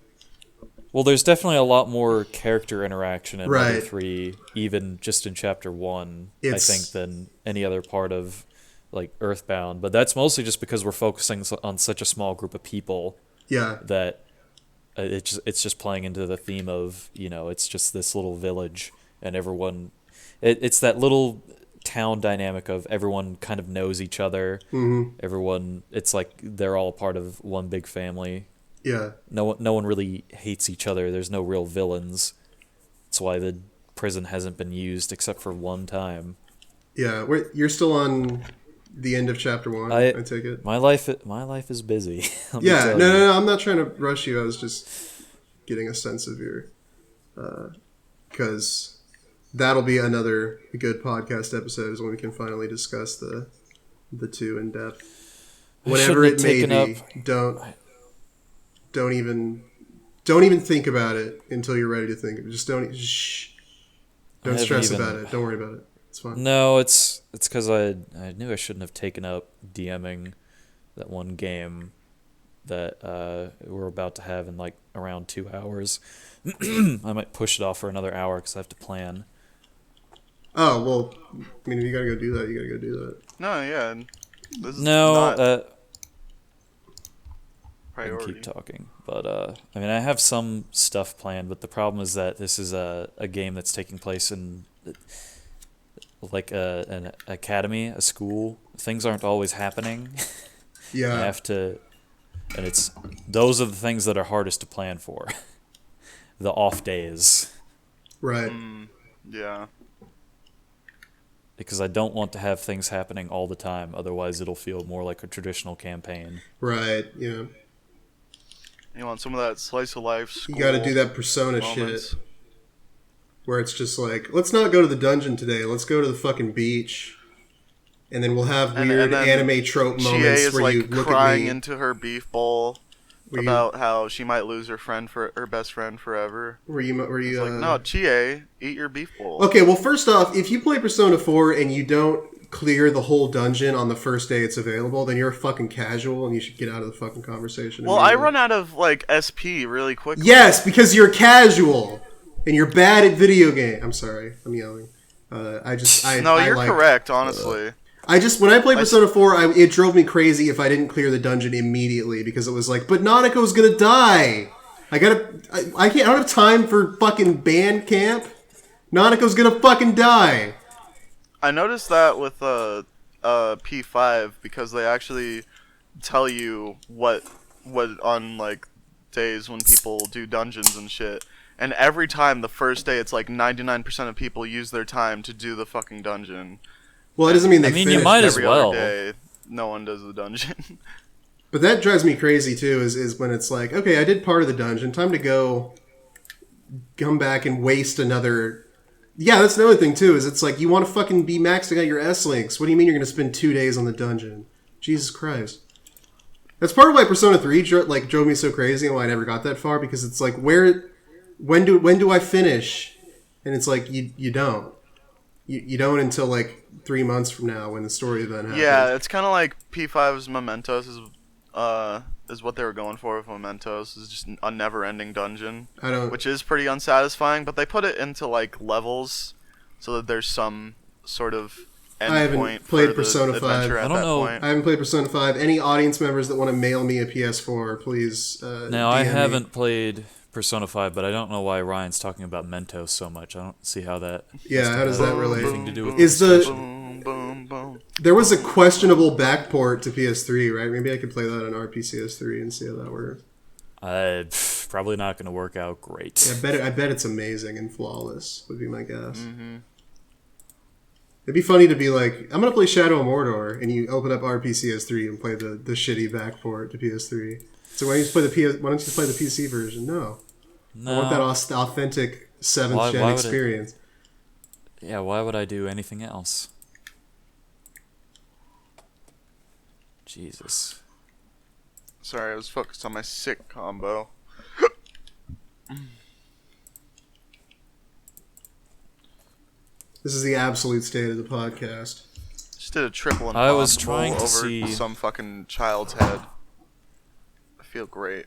Well, there's definitely a lot more character interaction in Mother Right. 3, even just in Chapter 1, I think, than any other part of, like, Earthbound. But that's mostly just because we're focusing on such a small group of people. Yeah. That it's just playing into the theme of, it's just this little village, and everyone... It's that little town dynamic of everyone kind of knows each other. Mm-hmm. Everyone, it's like they're all part of one big family. Yeah. No one really hates each other. There's no real villains. That's why the prison hasn't been used except for one time. Yeah. You're still on the end of Chapter 1, I take it? My life is busy. Yeah. No, I'm not trying to rush you. I was just getting a sense of your... because... That'll be another good podcast episode, is when we can finally discuss the two in depth. Whatever it may be, don't even think about it until you're ready to think. Just don't stress about it. Don't worry about it. It's fine. No, it's because I knew I shouldn't have taken up DMing that one game that we're about to have in like around 2 hours. I might push it off for another hour because I have to plan. Oh, well, I mean, if you gotta go do that, you gotta go do that. No, yeah. I can keep talking. But, I mean, I have some stuff planned, but the problem is that this is a game that's taking place in, like, an academy, a school. Things aren't always happening. Yeah. I have to... And those are the things that are hardest to plan for. The off days. Right. Yeah. Because I don't want to have things happening all the time. Otherwise, it'll feel more like a traditional campaign. Right, yeah. You want some of that slice of life school You gotta do that Persona moments. shit. Where it's just like, let's not go to the dungeon today. Let's go to the fucking beach. And then we'll have weird anime trope moments Chie is where like you look crying at me. into her beef bowl about how she might lose her best friend forever. Were you Like, no, Chie, eat your beef bowl. Okay, well, first off, if you play Persona 4 and you don't clear the whole dungeon on the first day it's available, then you're a fucking casual and you should get out of the fucking conversation. Well, I run out of, like, SP really quickly. Yes, because you're casual and you're bad at video games. I'm sorry, I'm yelling. You're correct, honestly. When I played Persona 4, it drove me crazy if I didn't clear the dungeon immediately, because it was like, but Nanako's gonna die. I don't have time for fucking band camp. Nanako's gonna fucking die. I noticed that with P5 because they actually tell you what on like days when people do dungeons and shit. And every time the first day, it's like 99% of people use their time to do the fucking dungeon. Well, it doesn't mean they I mean, finish. you might as Every well. other day, no one does the dungeon. But that drives me crazy too. Is when it's like, okay, I did part of the dungeon. Time to come back and waste another. Yeah, that's another thing too. Is it's like you want to fucking be maxing out your S-links. What do you mean you're going to spend 2 days on the dungeon? Jesus Christ. That's part of why Persona 3 drove me so crazy and why I never got that far, because it's like when do I finish? And it's like you don't. You don't until like 3 months from now when the story event happens. Yeah, it's kind of like P5's Mementos is what they were going for with Mementos. Is just a never-ending dungeon, which is pretty unsatisfying. But they put it into like levels so that there's some sort of end point for the adventure at that point. I haven't played Persona 5. Any audience members that want to mail me a PS4, please. Now, I haven't played Persona 5, but I don't know why Ryan's talking about Mentos so much. I don't see how that. Yeah, how does that relate? Anything to do with There was a questionable backport to PS3, right? Maybe I could play that on RPCS3 and see how that works. Probably not going to work out great. Yeah, I bet it's amazing and flawless. Would be my guess. Mm-hmm. It'd be funny to be like, I'm gonna play Shadow of Mordor, and you open up RPCS3 and play the shitty backport to PS3. So why don't you play the PC version? No. I want that authentic 7th gen experience. Why would I do anything else? Jesus. Sorry, I was focused on my sick combo. This is the absolute state of the podcast. Just did a triple and I was trying to over see some fucking child's head. I feel great.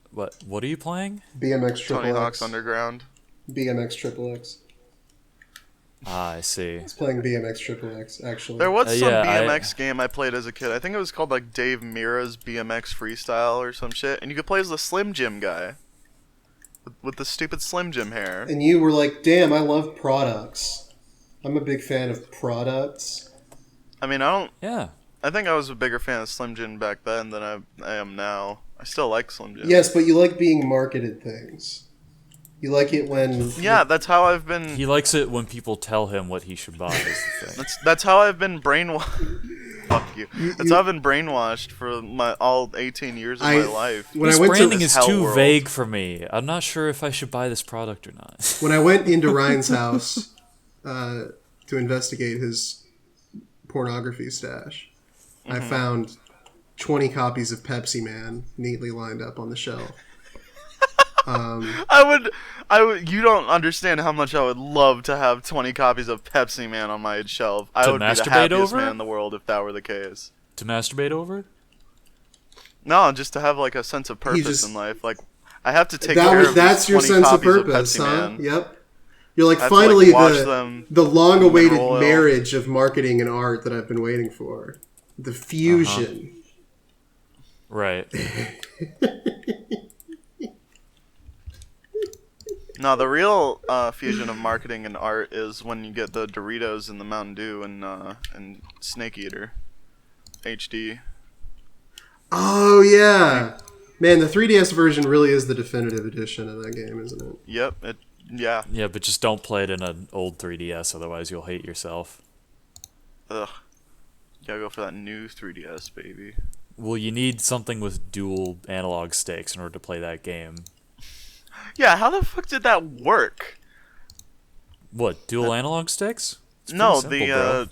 What are you playing? BMX Triple Tony X. Hawk's Underground. BMX Triple X. Ah, I see. It's playing BMX Triple X, actually. There was some BMX game I played as a kid. I think it was called like Dave Mira's BMX Freestyle or some shit. And you could play as the Slim Jim guy. With the stupid Slim Jim hair. And you were like, damn, I love products. I'm a big fan of products. I mean, I don't... Yeah. I think I was a bigger fan of Slim Jim back then than I am now. I still like Slim Jim. Yes, but you like being marketed things. You like it when... Yeah, that's how I've been... He likes it when people tell him what he should buy, is the thing. That's how I've been brainwashed. Fuck you. That's how I've been brainwashed for all 18 years of my life. This branding is too vague for me. I'm not sure if I should buy this product or not. When I went into Ryan's house to investigate his pornography stash, I found 20 copies of Pepsi Man neatly lined up on the shelf. I would. You don't understand how much I would love to have 20 copies of Pepsi Man on my shelf. I would be the happiest man in the world if that were the case. To masturbate over? No, just to have like a sense of purpose in life. Like I have to take care of that's these your 20 sense of copies purpose, Pepsi huh? Man. Yep. You're like, finally the long-awaited oil. marriage of marketing and art that I've been waiting for. The fusion. Right. No, the real fusion of marketing and art is when you get the Doritos and the Mountain Dew and Snake Eater HD. Oh yeah, man! The 3DS version really is the definitive edition of that game, isn't it? Yep. Yeah. Yeah, but just don't play it in an old 3DS, otherwise you'll hate yourself. Ugh. You gotta go for that new 3DS, baby. Well, you need something with dual analog sticks in order to play that game. Yeah, how the fuck did that work? What, dual analog sticks? No, simple, the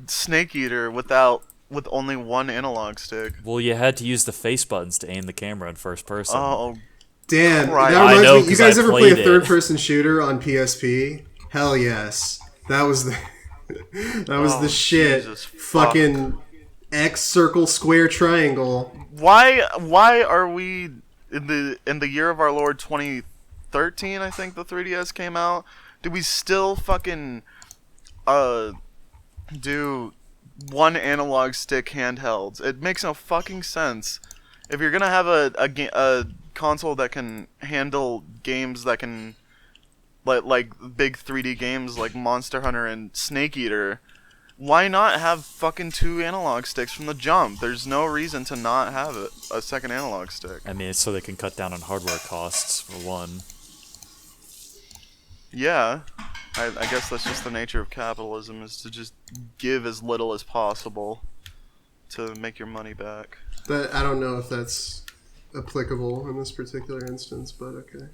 Snake Eater with only one analog stick. Well, you had to use the face buttons to aim the camera in first person. Oh, damn! Right. That reminds me. You guys ever play a third-person shooter on PSP? Hell yes, that was the the shit. Jesus fucking X circle square triangle. Why are we in the year of our Lord 2013? I think the 3DS came out. Do we still fucking do one analog stick handhelds? It makes no fucking sense. If you're gonna have a console that can handle games that can like big 3D games like Monster Hunter and Snake Eater, why not have fucking 2 analog sticks from the jump? There's no reason to not have a second analog stick. I mean, it's so they can cut down on hardware costs, for one. Yeah. I guess that's just the nature of capitalism, is to just give as little as possible to make your money back. But I don't know if that's applicable in this particular instance, but okay.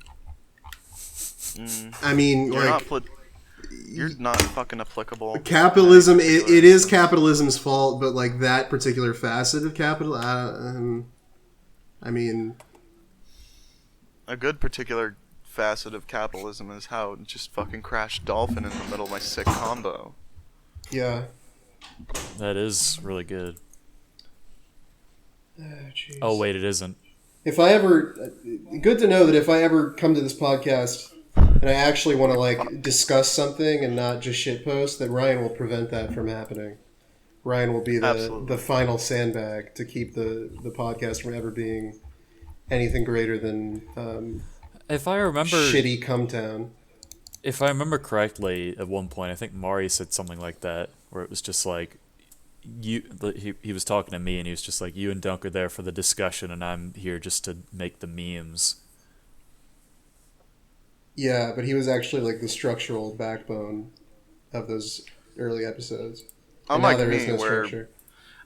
I mean, you're not fucking applicable. Capitalism, it is capitalism's fault, but like that particular facet of capital, I mean, a good particular facet of capitalism is how it just fucking crashed Dolphin in the middle of my sick combo. Yeah. That is really good. Oh wait, it isn't. If I ever, good to know that if I ever come to this podcast and I actually want to like discuss something and not just shitpost, that Ryan will prevent that from happening. Ryan will be the final sandbag to keep the podcast from ever being anything greater than if I remember shitty Cumtown. If I remember correctly, at one point I think Mari said something like that, where it was just like he was talking to me and he was just like, you and Dunk are there for the discussion and I'm here just to make the memes. Yeah, but he was actually like the structural backbone of those early episodes. Unlike me, where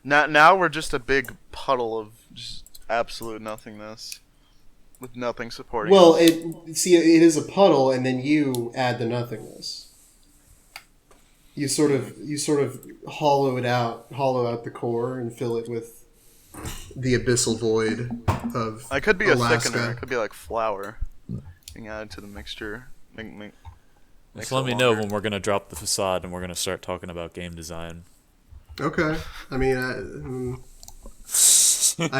now we're just a big puddle of just absolute nothingness with nothing supporting. Well, us. it is a puddle, and then you add the nothingness. You sort of hollow out the core, and fill it with the abyssal void of I could be Alaska. a thickener. It could be like flour being added to the mixture. Just let me know when we're gonna drop the facade and we're gonna start talking about game design. Okay. I mean, I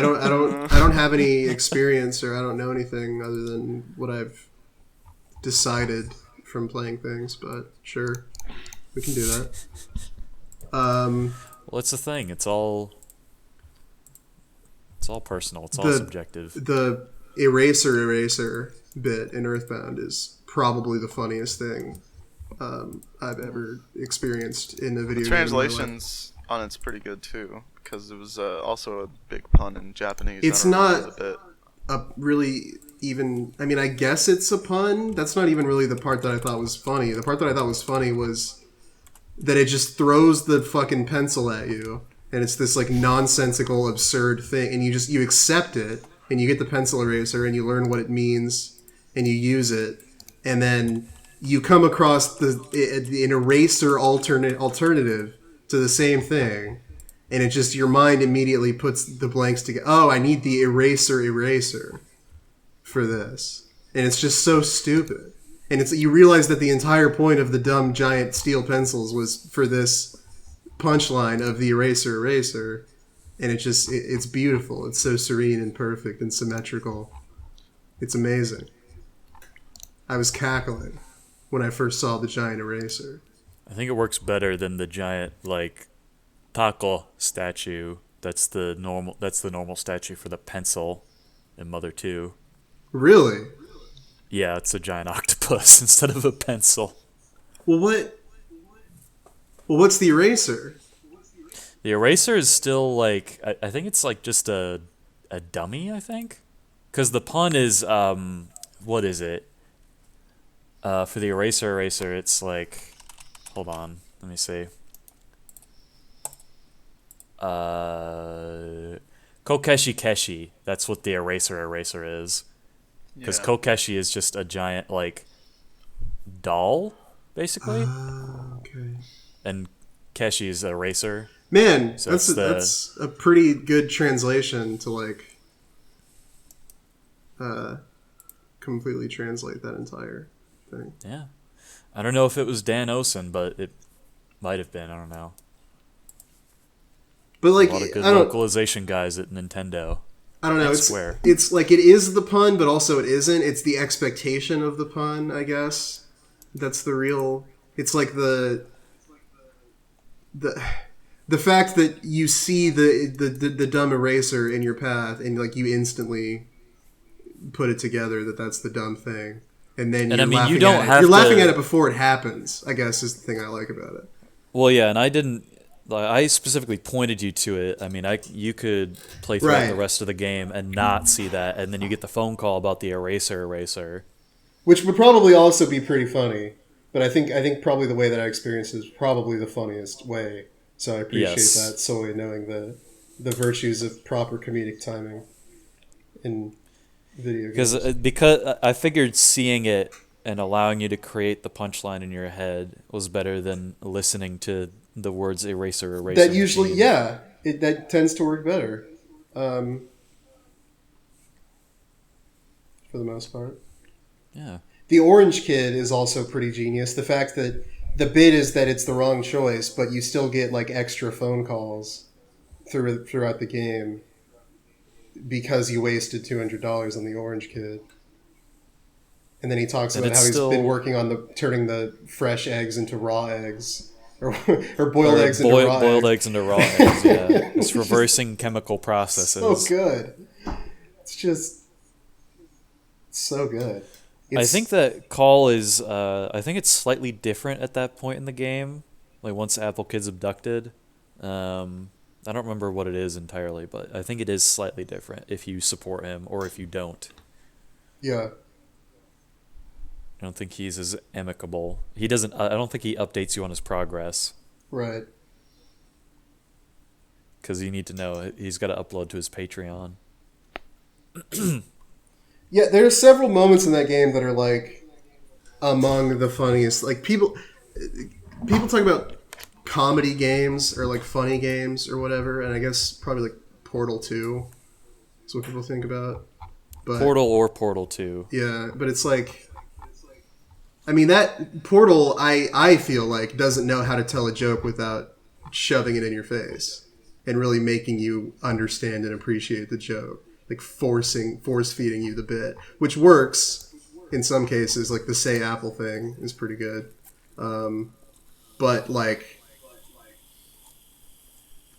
don't have any experience, or I don't know anything other than what I've decided from playing things. But sure, we can do that. Well, it's the thing. It's all personal. It's all subjective. The eraser bit in Earthbound is probably the funniest thing I've ever experienced in a video game. Translations on it's pretty good too, because it was also a big pun in Japanese. It's not a really even. I mean, I guess it's a pun. That's not even really the part that I thought was funny. The part that I thought was funny was that it just throws the fucking pencil at you, and it's this like nonsensical, absurd thing, and you accept it, and you get the pencil eraser, and you learn what it means, and you use it, and then you come across an eraser alternative to the same thing, and it just, your mind immediately puts the blanks together. Oh, I need the eraser for this, and it's just so stupid. And you realize that the entire point of the dumb giant steel pencils was for this punchline of the eraser, and it's beautiful. It's so serene and perfect and symmetrical. It's amazing. I was cackling when I first saw the giant eraser. I think it works better than the giant like taco statue. That's the normal statue for the pencil in Mother 2. Really? Yeah, it's a giant octopus instead of a pencil. Well, what's the eraser? The eraser is still like I think it's like just a dummy. I think because the pun is what is it? For the eraser, it's like, hold on, let me see. Kokeshi Keshi. That's what the eraser is. Because Kokeshi is just a giant like doll, basically. Okay. And Keshi is a eraser. Man, so that's a pretty good translation to like completely translate that entire thing. Yeah. I don't know if it was Dan Osen, but it might have been. I don't know. But like, a lot of good localization guys at Nintendo. I don't know. It's like it is the pun, but also it isn't. It's the expectation of the pun, I guess. That's the real. It's like the fact that you see the dumb eraser in your path, and like you instantly put it together that's the dumb thing, and then And I you're mean, you laughing don't at it. have You're laughing to. at it before it happens, I guess, is the thing I like about it. Well, yeah, and I didn't. I specifically pointed you to it. I mean, you could play throughout the Right. rest of the game and not see that, and then you get the phone call about the eraser. Which would probably also be pretty funny. But I think probably the way that I experienced it is probably the funniest way. So I appreciate Yes. that solely knowing the virtues of proper comedic timing in video games. Because I figured seeing it and allowing you to create the punchline in your head was better than listening to the words eraser. That usually, machine. yeah, that tends to work better, for the most part. Yeah. The orange kid is also pretty genius. The fact that the bit is that it's the wrong choice, but you still get like extra phone calls throughout the game because you wasted $200 on the orange kid. And then he talks And about it's how he's still been working on turning the fresh eggs into raw eggs, or boiled eggs into raw boiled eggs. eggs into raw eggs. Yeah, it's reversing chemical processes. So good. It's just so good. I think that call is. I think it's slightly different at that point in the game. Like once Apple Kid's abducted. I don't remember what it is entirely, but I think it is slightly different if you support him or if you don't. Yeah. I don't think he's as amicable. He doesn't. I don't think he updates you on his progress Right. because you need to know he's got to upload to his Patreon. Yeah, there are several moments in that game that are like among the funniest. Like people talk about comedy games or like funny games or whatever, and I guess probably like Portal 2 is what people think about. But Portal or Portal 2. yeah, but it's like, I mean, that Portal, I feel like doesn't know how to tell a joke without shoving it in your face and really making you understand and appreciate the joke. Like force feeding you the bit, which works in some cases. Like the Say Apple thing is pretty good, but like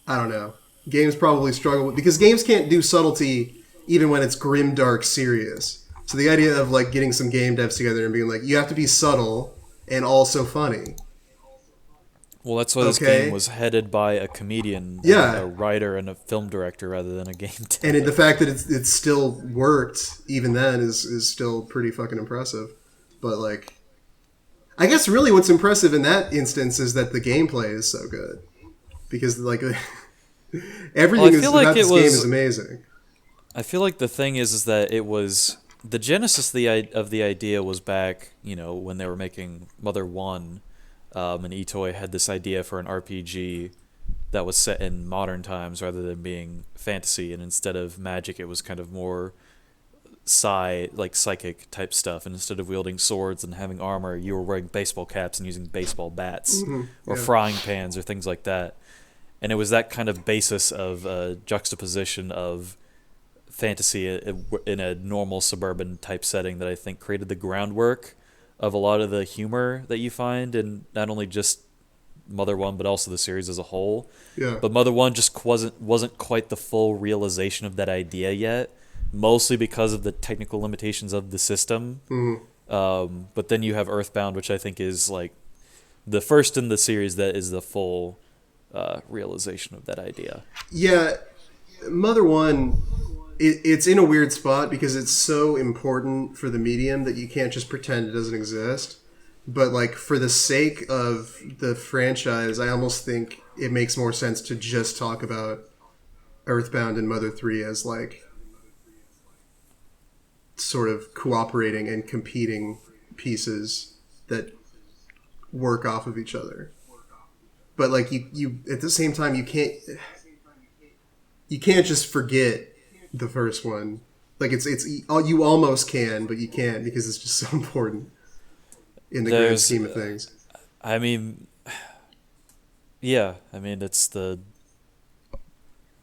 I don't know. Games probably struggle with, because games can't do subtlety even when it's grim, dark, serious. So the idea of like getting some game devs together and being like, you have to be subtle and also funny. Well, that's why this Okay. game was headed by a comedian, Yeah. a writer, and a film director rather than a game dev. And the fact that it's still worked even then is still pretty fucking impressive. But like, I guess really what's impressive in that instance is that the gameplay is so good, because like everything about this game is amazing. I feel like the thing is that it was the genesis of the idea was back, when they were making Mother 1, and Itoi had this idea for an RPG that was set in modern times rather than being fantasy, and instead of magic it was kind of more psychic type stuff, and instead of wielding swords and having armor you were wearing baseball caps and using baseball bats or frying pans or things like that. And it was that kind of basis of juxtaposition of fantasy in a normal suburban type setting that I think created the groundwork of a lot of the humor that you find in not only just Mother 1 but also the series as a whole. Yeah. But Mother 1 just wasn't quite the full realization of that idea yet, mostly because of the technical limitations of the system. But then you have Earthbound, which I think is like the first in the series that is the full realization of that idea. Yeah, Mother 1, it's in a weird spot because it's so important for the medium that you can't just pretend it doesn't exist. But like for the sake of the franchise, I almost think it makes more sense to just talk about Earthbound and Mother 3 as like sort of cooperating and competing pieces that work off of each other. But like you at the same time you can't just forget the first one. Like it's you almost can, but you can't because it's just so important in the grand scheme of things. I mean, yeah. I mean, it's the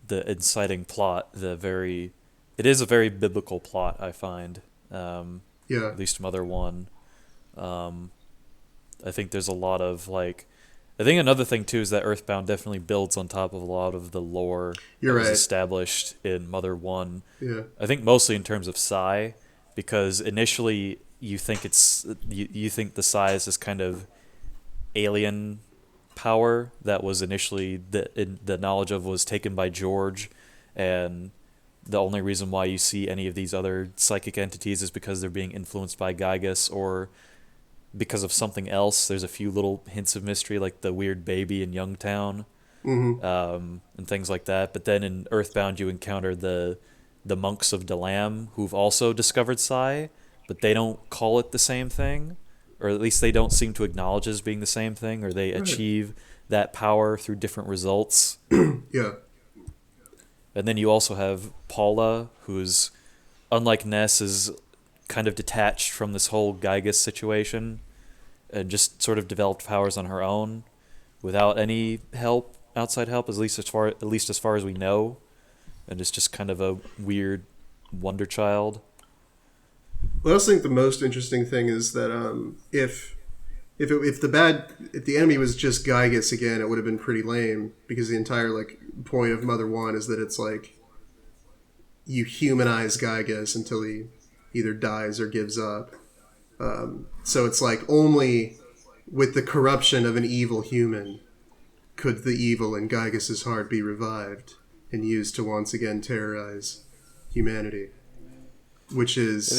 inciting plot. It is a very biblical plot, I find. Yeah. At least Mother 1. I think there's a lot of like. I think another thing too is that Earthbound definitely builds on top of a lot of the lore that was established in Mother 1. Yeah. I think mostly in terms of Psy, because initially you think you think the Psi is this kind of alien power that was initially the knowledge of was taken by George, and the only reason why you see any of these other psychic entities is because they're being influenced by Gygas or because of something else. There's a few little hints of mystery, like the weird baby in Youngtown, and things like that. But then in Earthbound, you encounter the monks of Dalam, who've also discovered Psi, but they don't call it the same thing, or at least they don't seem to acknowledge it as being the same thing, or they achieve that power through different results. Yeah. And then you also have Paula, who's, unlike Ness, is kind of detached from this whole Gygas situation and just sort of developed powers on her own without any help, outside help, at least as far as we know. And it's just kind of a weird wonder child. Well, I also think the most interesting thing is that if the enemy was just Gygas again, it would have been pretty lame, because the entire point of Mother 1 is that it's you humanize Gygas until he either dies or gives up. So it's only with the corruption of an evil human could the evil in Gygas's heart be revived and used to once again terrorize humanity, which is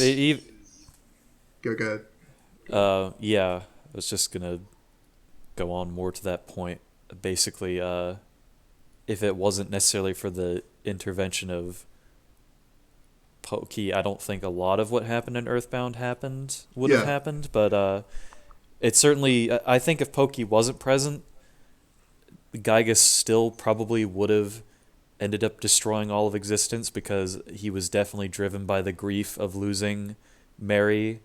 go ahead. Yeah, I was just gonna go on more to that point. Basically, if it wasn't necessarily for the intervention of Pokey, I don't think a lot of what happened in Earthbound would have happened. But it certainly, I think if Pokey wasn't present, Gygas still probably would have ended up destroying all of existence, because he was definitely driven by the grief of losing Mary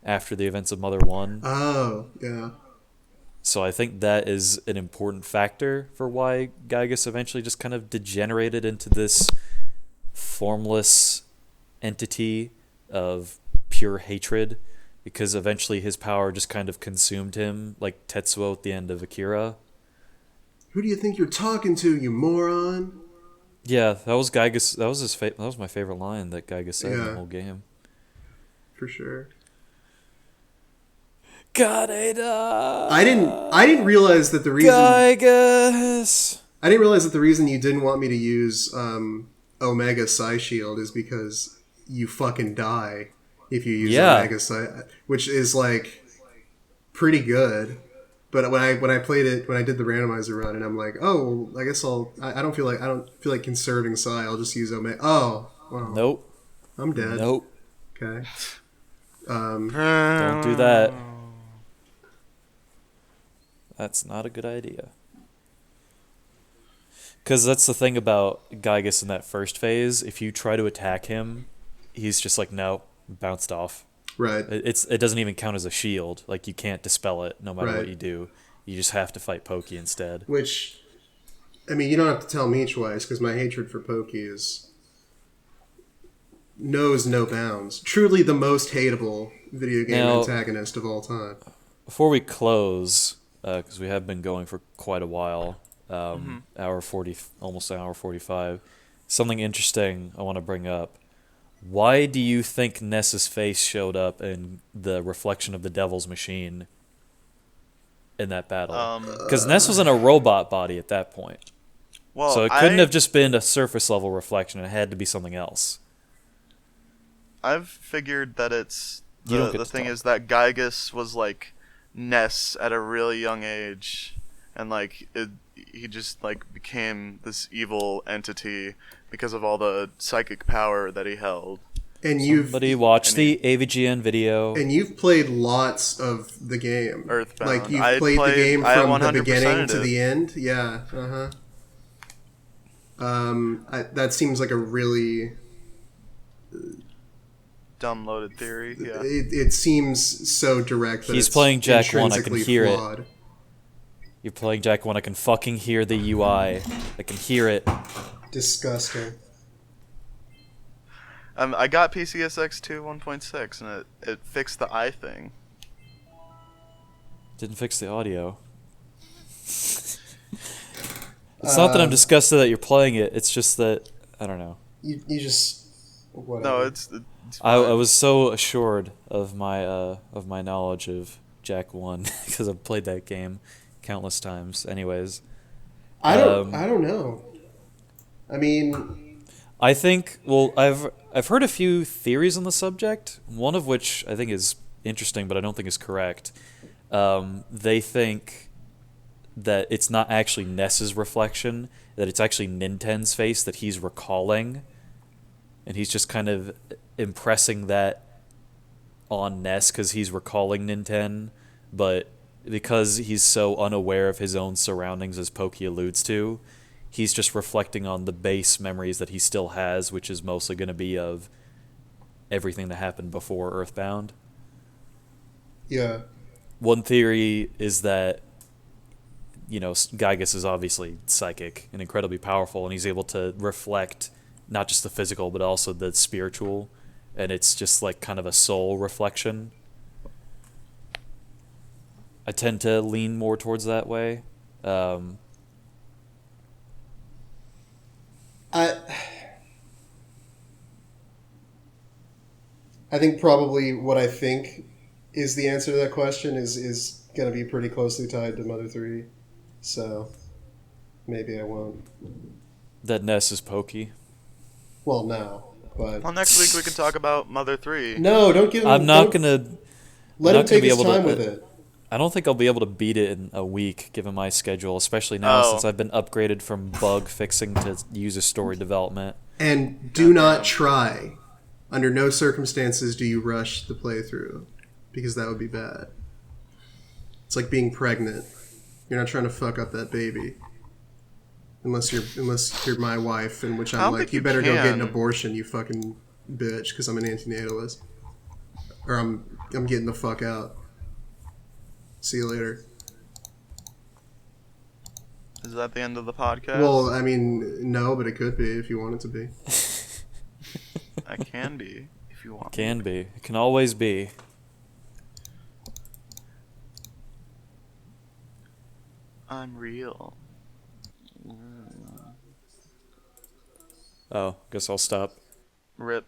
after the events of Mother 1. Oh, yeah. So I think that is an important factor for why Gygas eventually just kind of degenerated into this formless entity of pure hatred, because eventually his power just kind of consumed him, like Tetsuo at the end of Akira. Who do you think you're talking to, you moron? Yeah, that was Gygas. That was my favorite line that Gygas said in the whole game. For sure. Gadeda. I didn't realize that the reason Gygas. I didn't realize that the reason you didn't want me to use Omega Psi Shield is because you fucking die if you use Omega Psi, which is pretty good. But when I played it, when I did the randomizer run, and I'm like, oh, I guess I don't feel like conserving Psi. I'll just use Omega. Oh, well, Nope. I'm dead. Nope. Okay. Don't do that. That's not a good idea. Because that's the thing about Gygas in that first phase. If you try to attack him, he's just no, bounced off. Right. It doesn't even count as a shield. You can't dispel it no matter what you do. You just have to fight Pokey instead. Which, I mean, you don't have to tell me twice, because my hatred for Pokey knows no bounds. Truly the most hateable video game antagonist of all time. Before we close, because we have been going for quite a while, hour 40, almost an hour 45, something interesting I want to bring up. Why do you think Ness's face showed up in the reflection of the Devil's Machine in that battle? Because Ness was in a robot body at that point. Well, so it couldn't have just been a surface level reflection. It had to be something else. I've figured that it's the thing is that Gygas was Ness at a really young age, and he just became this evil entity because of all the psychic power that he held. And somebody watched the AVGN video. And you've played lots of the game. Earthbound. You've played the game from the beginning to the end. Yeah. That seems like a really dumb loaded theory. Yeah. It seems so direct that he's it's playing Jack 1. I can hear flawed. it. You're playing Jack 1. I can fucking hear the UI. I can hear it. Disgusting. I got PCSX2 1.6, and it fixed the eye thing. Didn't fix the audio. It's not that I'm disgusted that you're playing it. It's just that I don't know. You just No, whatever. it's I fine. was so assured of my knowledge of Jack 1 because I've played that game countless times. Anyways, I don't know. I mean, I think well I've heard a few theories on the subject. One of which I think is interesting, but I don't think is correct. They think that it's not actually Ness's reflection, that it's actually Ninten's face that he's recalling, and he's just kind of impressing that on Ness because he's recalling Ninten, but because he's so unaware of his own surroundings, as Pokey alludes to, he's just reflecting on the base memories that he still has, which is mostly going to be of everything that happened before Earthbound. yeah. One theory is that, Gygus is obviously psychic and incredibly powerful, and he's able to reflect not just the physical, but also the spiritual, and it's just like kind of a soul reflection. I tend to lean more towards that way. I I think probably what I think is the answer to that question is going to be pretty closely tied to Mother 3. So maybe I won't. That Ness is Pokey. Well, no, but Well, next week we can talk about Mother 3. no, don't give him. I'm not gonna. Let I'm him not gonna take be his able time to. with it. I don't think I'll be able to beat it in a week, given my schedule, especially now Oh. since I've been upgraded from bug fixing to user story development. And do not try. Under no circumstances do you rush the playthrough, because that would be bad. It's like being pregnant. You're not trying to fuck up that baby. Unless you're my wife, in which I I'm don't like, think you you better go get an can. abortion, you fucking bitch, because I'm an antinatalist, or I'm getting the fuck out. See you later. Is that the end of the podcast? Well, I mean, no, but it could be if you want it to be. I can be, if you want. Can be. It can always be. I'm real. Oh, guess I'll stop. Rip.